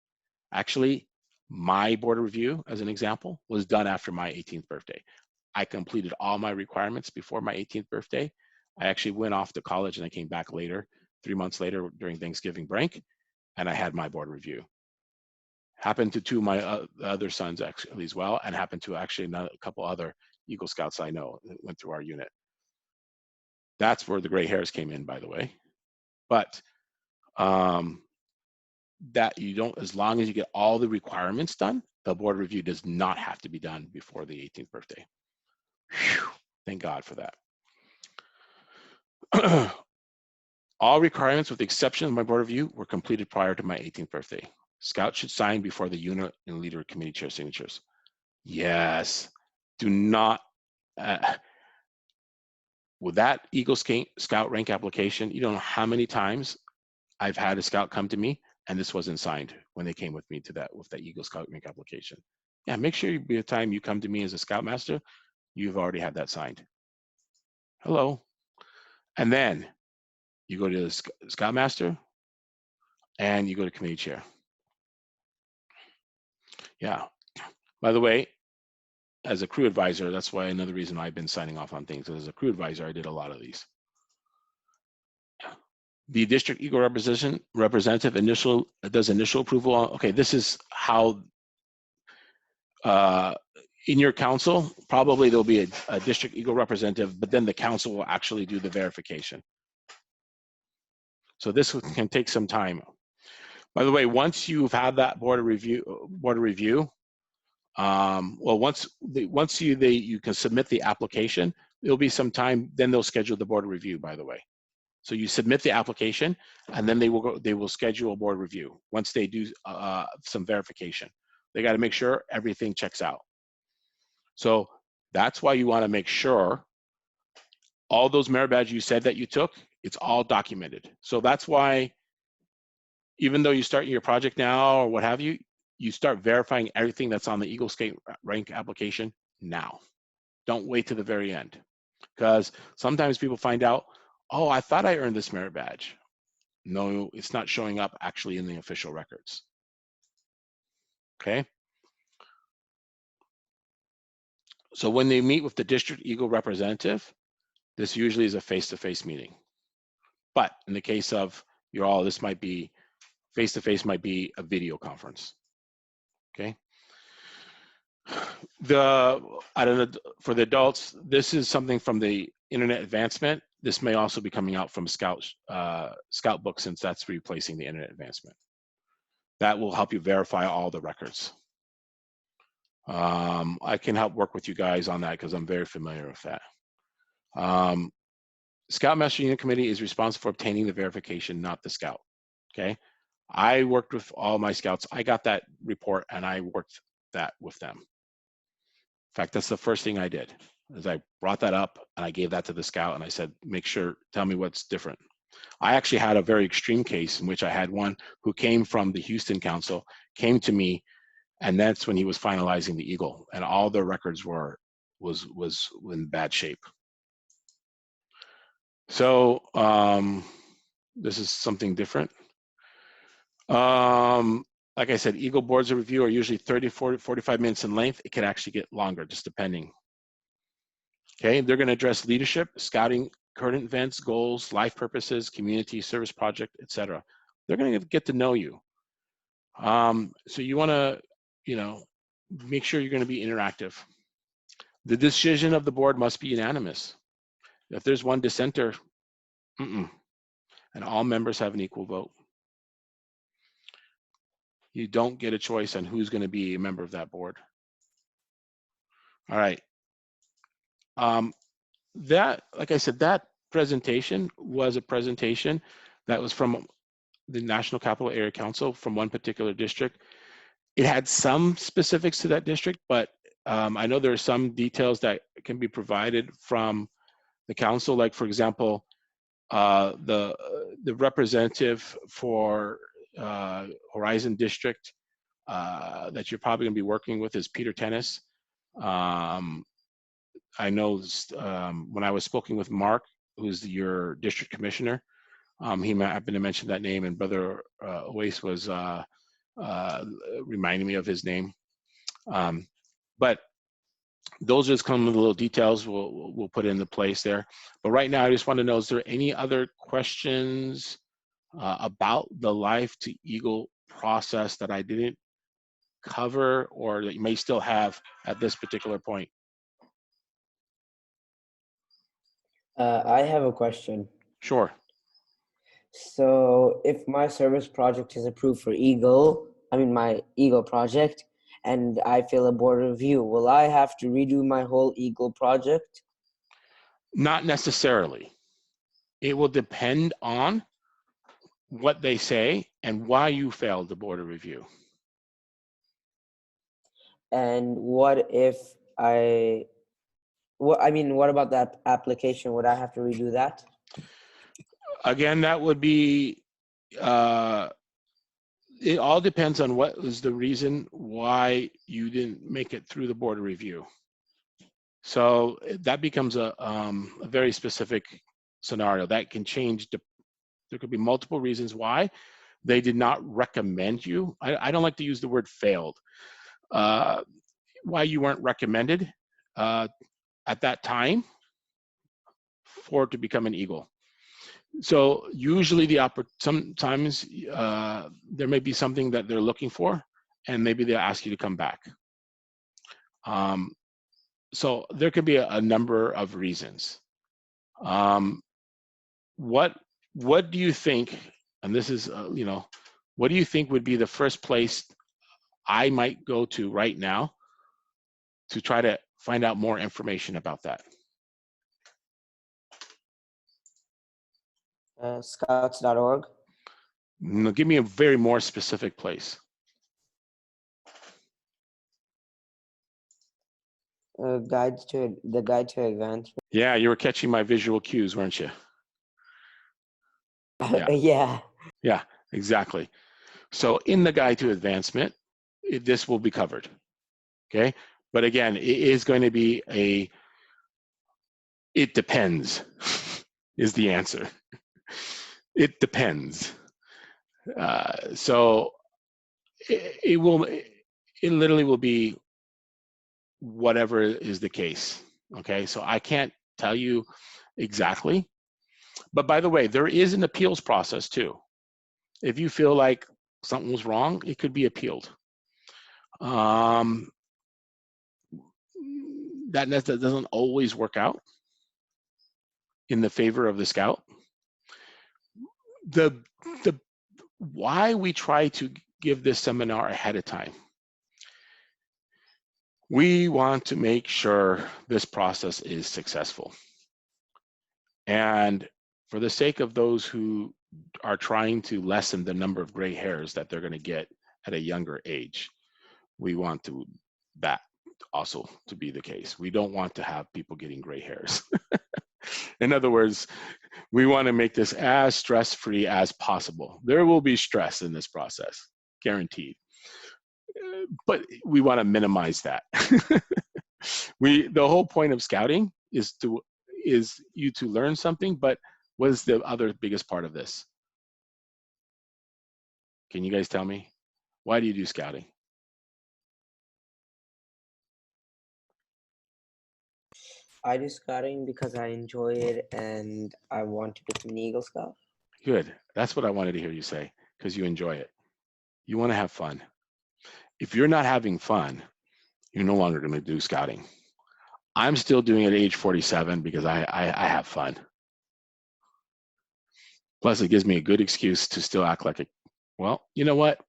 Actually, my board review, as an example, was done after my 18th birthday. I completed all my requirements before my 18th birthday. I actually went off to college and I came back later, 3 months later during Thanksgiving break, and I had my board review. Happened to 2 of my other sons actually as well, and happened to actually a couple other Eagle Scouts I know that went through our unit. That's where the gray hairs came in, by the way. But that you don't, as long as you get all the requirements done, the board review does not have to be done before the 18th birthday. Whew, thank God for that. All requirements, with the exception of my board review, were completed prior to my 18th birthday. Scouts should sign before the unit and leader committee chair signatures. Yes, do not. With that Eagle Scout rank application, you don't know how many times I've had a scout come to me and this wasn't signed when they came with me to that, with that Eagle Scout rank application. Yeah, make sure by the time you come to me as a Scoutmaster, you've already had that signed. Hello. And then you go to the Scoutmaster and you go to committee chair. Yeah. By the way, as a crew advisor, that's why another reason I've been signing off on things. As a crew advisor, I did a lot of these. The district Eagle representative does initial approval. Okay, this is how in your council, probably there'll be a district Eagle representative, but then the council will actually do the verification. So this can take some time. By the way, once you've had that board of review, well, once you can submit the application, it'll be some time. Then they'll schedule the board review. By the way, so you submit the application, and then they will schedule a board review. Once they do some verification, they got to make sure everything checks out. So that's why you want to make sure all those merit badges you said that you took, it's all documented. So that's why, even though you start your project now or what have you, you start verifying everything that's on the Eagle Scout rank application now. Don't wait to the very end, because sometimes people find out, oh, I thought I earned this merit badge. No, it's not showing up actually in the official records. Okay. So when they meet with the district Eagle representative, this usually is a face-to-face meeting. But in the case of your all, this might be face-to-face, might be a video conference. Okay. I don't know, for the adults, this is something from the Internet Advancement. This may also be coming out from Scout Book, since that's replacing the Internet Advancement. That will help you verify all the records. I can help work with you guys on that because I'm very familiar with that. Scout Master Unit Committee is responsible for obtaining the verification, not the Scout. Okay. I worked with all my Scouts. I got that report and I worked that with them. In fact, that's the first thing I did, is I brought that up and I gave that to the Scout and I said, make sure, tell me what's different. I actually had a very extreme case in which I had one who came from the Houston Council, came to me, and that's when he was finalizing the Eagle, and all the records was in bad shape. So this is something different. Like I said, Eagle boards of review are usually 30, 40, 45 minutes in length. It can actually get longer, just depending. Okay, they're going to address leadership, scouting, current events, goals, life purposes, community service project, etc. They're going to get to know you. So you want to, make sure you're going to be interactive. The decision of the board must be unanimous. If there's one dissenter, and all members have an equal vote. You don't get a choice on who's going to be a member of that board. All right. That, like I said, that presentation was a presentation that was from the National Capital Area Council from one particular district. It had some specifics to that district, but I know there are some details that can be provided from the council. Like, for example, the representative for Horizon District that you're probably going to be working with is Peter Tennis. I know when I was speaking with Mark, who's your district commissioner, he happened to mention that name, and Brother Oase was reminding me of his name. But those just come with little details we'll put into place there. But right now, I just want to know, is there any other questions about the Life to Eagle process that I didn't cover, or that you may still have at this particular point? I have a question. Sure. So if my service project is approved for Eagle, my Eagle project, and I fail a board review, will I have to redo my whole Eagle project? Not necessarily. It will depend on what they say and why you failed the board of review. And what if what about that application? Would I have to redo that? Again, that would be, it all depends on what was the reason why you didn't make it through the board of review. So that becomes a very specific scenario that can change. There could be multiple reasons why they did not recommend you. I don't like to use the word failed. Why you weren't recommended at that time for to become an Eagle. So usually sometimes there may be something that they're looking for, and maybe they'll ask you to come back. So there could be a number of reasons. What do you think, and this is, what do you think would be the first place I might go to right now to try to find out more information about that? Scouts.org. No, give me a very more specific place. The guide to advancement. Yeah, you were catching my visual cues, weren't you? Yeah. Yeah. Yeah, exactly. So in the guide to advancement, this will be covered. Okay. But again, it is going to be it depends is the answer. It depends. So it literally will be whatever is the case. Okay. So I can't tell you exactly. But by the way, there is an appeals process too. If you feel like something was wrong, it could be appealed. That doesn't always work out in the favor of the scout. The why we try to give this seminar ahead of time. We want to make sure this process is successful. And for the sake of those who are trying to lessen the number of gray hairs that they're going to get at a younger age, we want that also to be the case. We don't want to have people getting gray hairs. In other words, we want to make this as stress-free as possible. There will be stress in this process, guaranteed. But we want to minimize that. The whole point of scouting is you to learn something, but what is the other biggest part of this? Can you guys tell me? Why do you do scouting? I do scouting because I enjoy it and I want to become an Eagle Scout. Good. That's what I wanted to hear you say, because you enjoy it. You want to have fun. If you're not having fun, you're no longer going to do scouting. I'm still doing it at age 47 because I have fun. Plus, it gives me a good excuse to still act like well, you know what?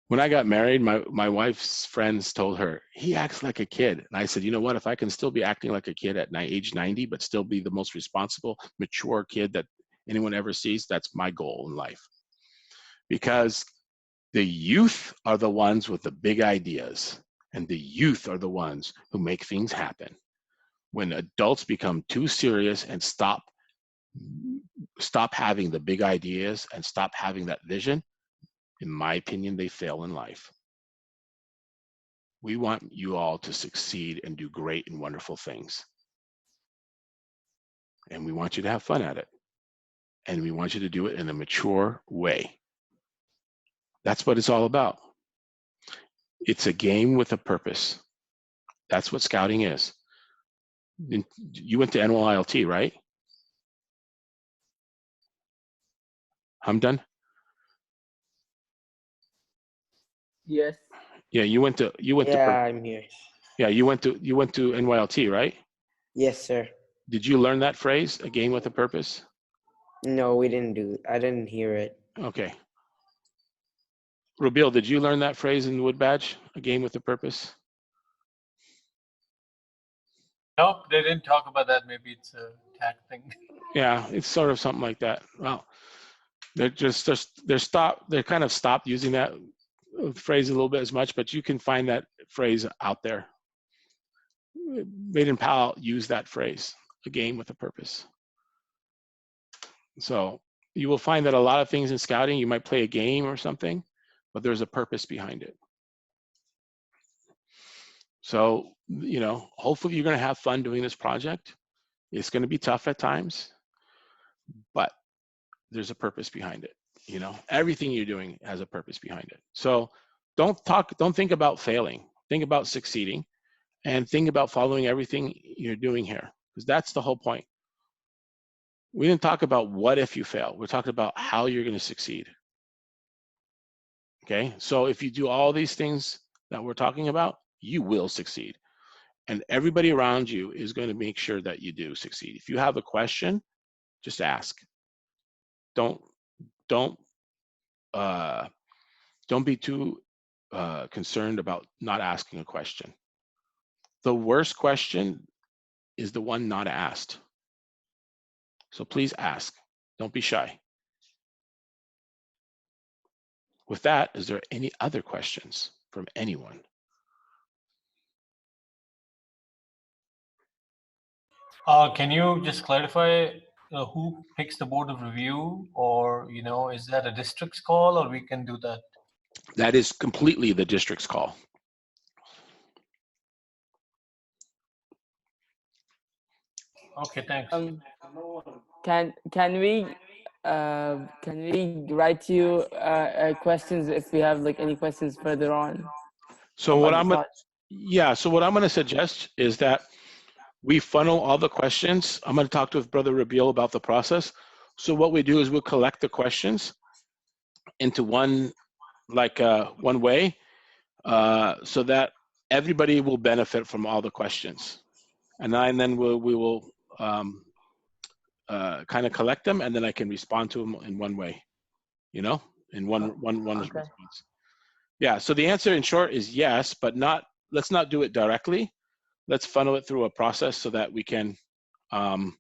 When I got married, my wife's friends told her, he acts like a kid. And I said, you know what? If I can still be acting like a kid at age 90, but still be the most responsible, mature kid that anyone ever sees, that's my goal in life. Because the youth are the ones with the big ideas, and the youth are the ones who make things happen. When adults become too serious and stop having the big ideas and stop having that vision, in my opinion, they fail in life. We want you all to succeed and do great and wonderful things. And we want you to have fun at it. And we want you to do it in a mature way. That's what it's all about. It's a game with a purpose. That's what scouting is. You went to NYLT, right? Hamdan? Yes. Yeah, you went to I'm here. yeah, you went to NYLT, right? Yes, sir. Did you learn that phrase, a game with a purpose? No, we didn't do it. I didn't hear it. Okay. Rubil, did you learn that phrase in Wood Badge, a game with a purpose? Nope, they didn't talk about that. Maybe it's a tag thing. Yeah, it's sort of something like that. Well, they're kind of stopped using that phrase a little bit as much, but you can find that phrase out there. Baden Powell used that phrase, a game with a purpose. So you will find that a lot of things in scouting, you might play a game or something, but there's a purpose behind it. So, you know, hopefully you're going to have fun doing this project. It's going to be tough at times, but there's a purpose behind it. You know, everything you're doing has a purpose behind it. So don't think about failing. Think about succeeding, and think about following everything you're doing here, because that's the whole point. We didn't talk about what if you fail. We're talking about how you're going to succeed. Okay, so if you do all these things that we're talking about, you will succeed. And everybody around you is going to make sure that you do succeed. If you have a question, just ask. Don't be too concerned about not asking a question. The worst question is the one not asked. So please ask. Don't be shy. With that, is there any other questions from anyone? Can you just clarify who picks the board of review, or is that a district's call, or we can do that? That is completely the district's call. Okay, thanks. Can we write you questions if we have like any questions further on? So what about the I'm gonna, project? yeah, so what I'm gonna suggest is that we funnel all the questions. I'm gonna talk to Brother Rabiel about the process. So what we do is we'll collect the questions into one way, so that everybody will benefit from all the questions. And then we will kind of collect them, and then I can respond to them in one way, in one Okay. response. Yeah, so the answer in short is yes, but let's not do it directly. Let's funnel it through a process so that we can kind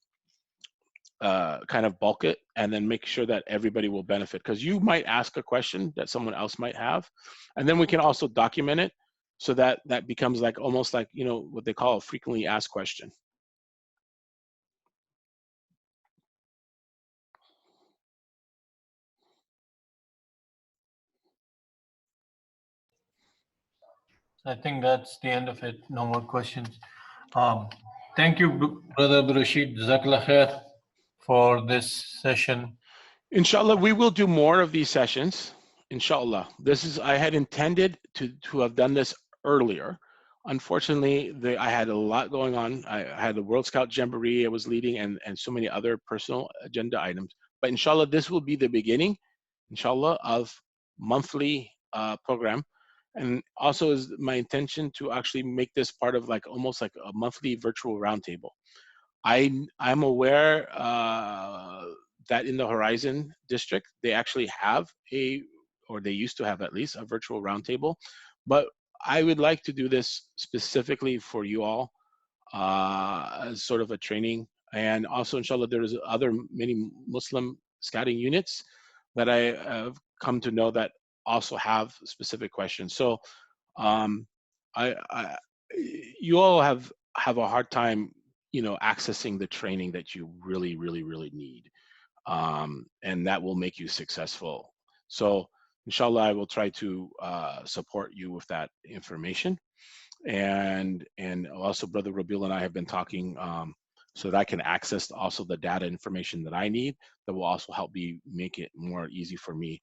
of bulk it and then make sure that everybody will benefit. Because you might ask a question that someone else might have, and then we can also document it so that that becomes like almost like, what they call a frequently asked question. I think that's the end of it. No more questions. Thank you, Brother Abdul Rashid. Jazakallah khair for this session. Inshallah, we will do more of these sessions. Inshallah. I had intended to have done this earlier. Unfortunately, I had a lot going on. I had the World Scout Jamboree I was leading and so many other personal agenda items. But inshallah, this will be the beginning, inshallah, of monthly program. And also is my intention to actually make this part of like almost like a monthly virtual roundtable. I'm aware that in the Horizon district, they actually have or they used to have at least a virtual roundtable, but I would like to do this specifically for you all as sort of a training. And also, inshallah, there's many Muslim scouting units that I have come to know that also have specific questions. So I you all have a hard time accessing the training that you really really need, and that will make you successful. So inshallah, I will try to support you with that information. And also Brother Rabil and I have been talking so that I can access also the data information that I need that will also help me make it more easy for me.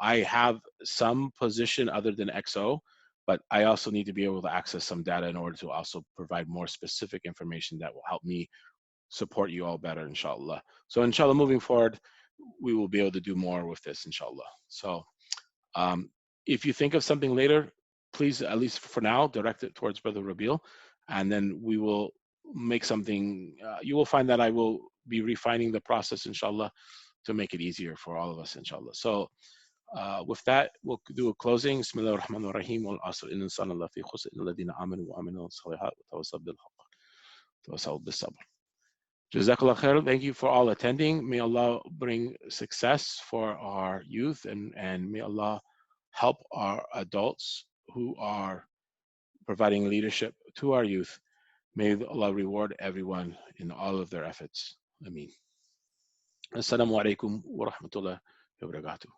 I have some position other than XO, but I also need to be able to access some data in order to also provide more specific information that will help me support you all better, inshallah. So inshallah, moving forward, we will be able to do more with this, inshallah. So if you think of something later, please, at least for now, direct it towards Brother Rabil, and then we will make something. You will find that I will be refining the process, inshallah, to make it easier for all of us, inshallah. So with that, we'll do a closing. Bismillah ar-Rahman ar-Rahim. Wal asr inna insana lafi khusr illa alladhina amanu wa amilu as-salihat wa tawasaw bil haqq wa tawasaw bis sabr. Jazakallah khair. Thank you for all attending. May Allah bring success for our youth, and may Allah help our adults who are providing leadership to our youth. May Allah reward everyone in all of their efforts. Ameen. Assalamu alaikum wa rahmatullahi wa barakatuh.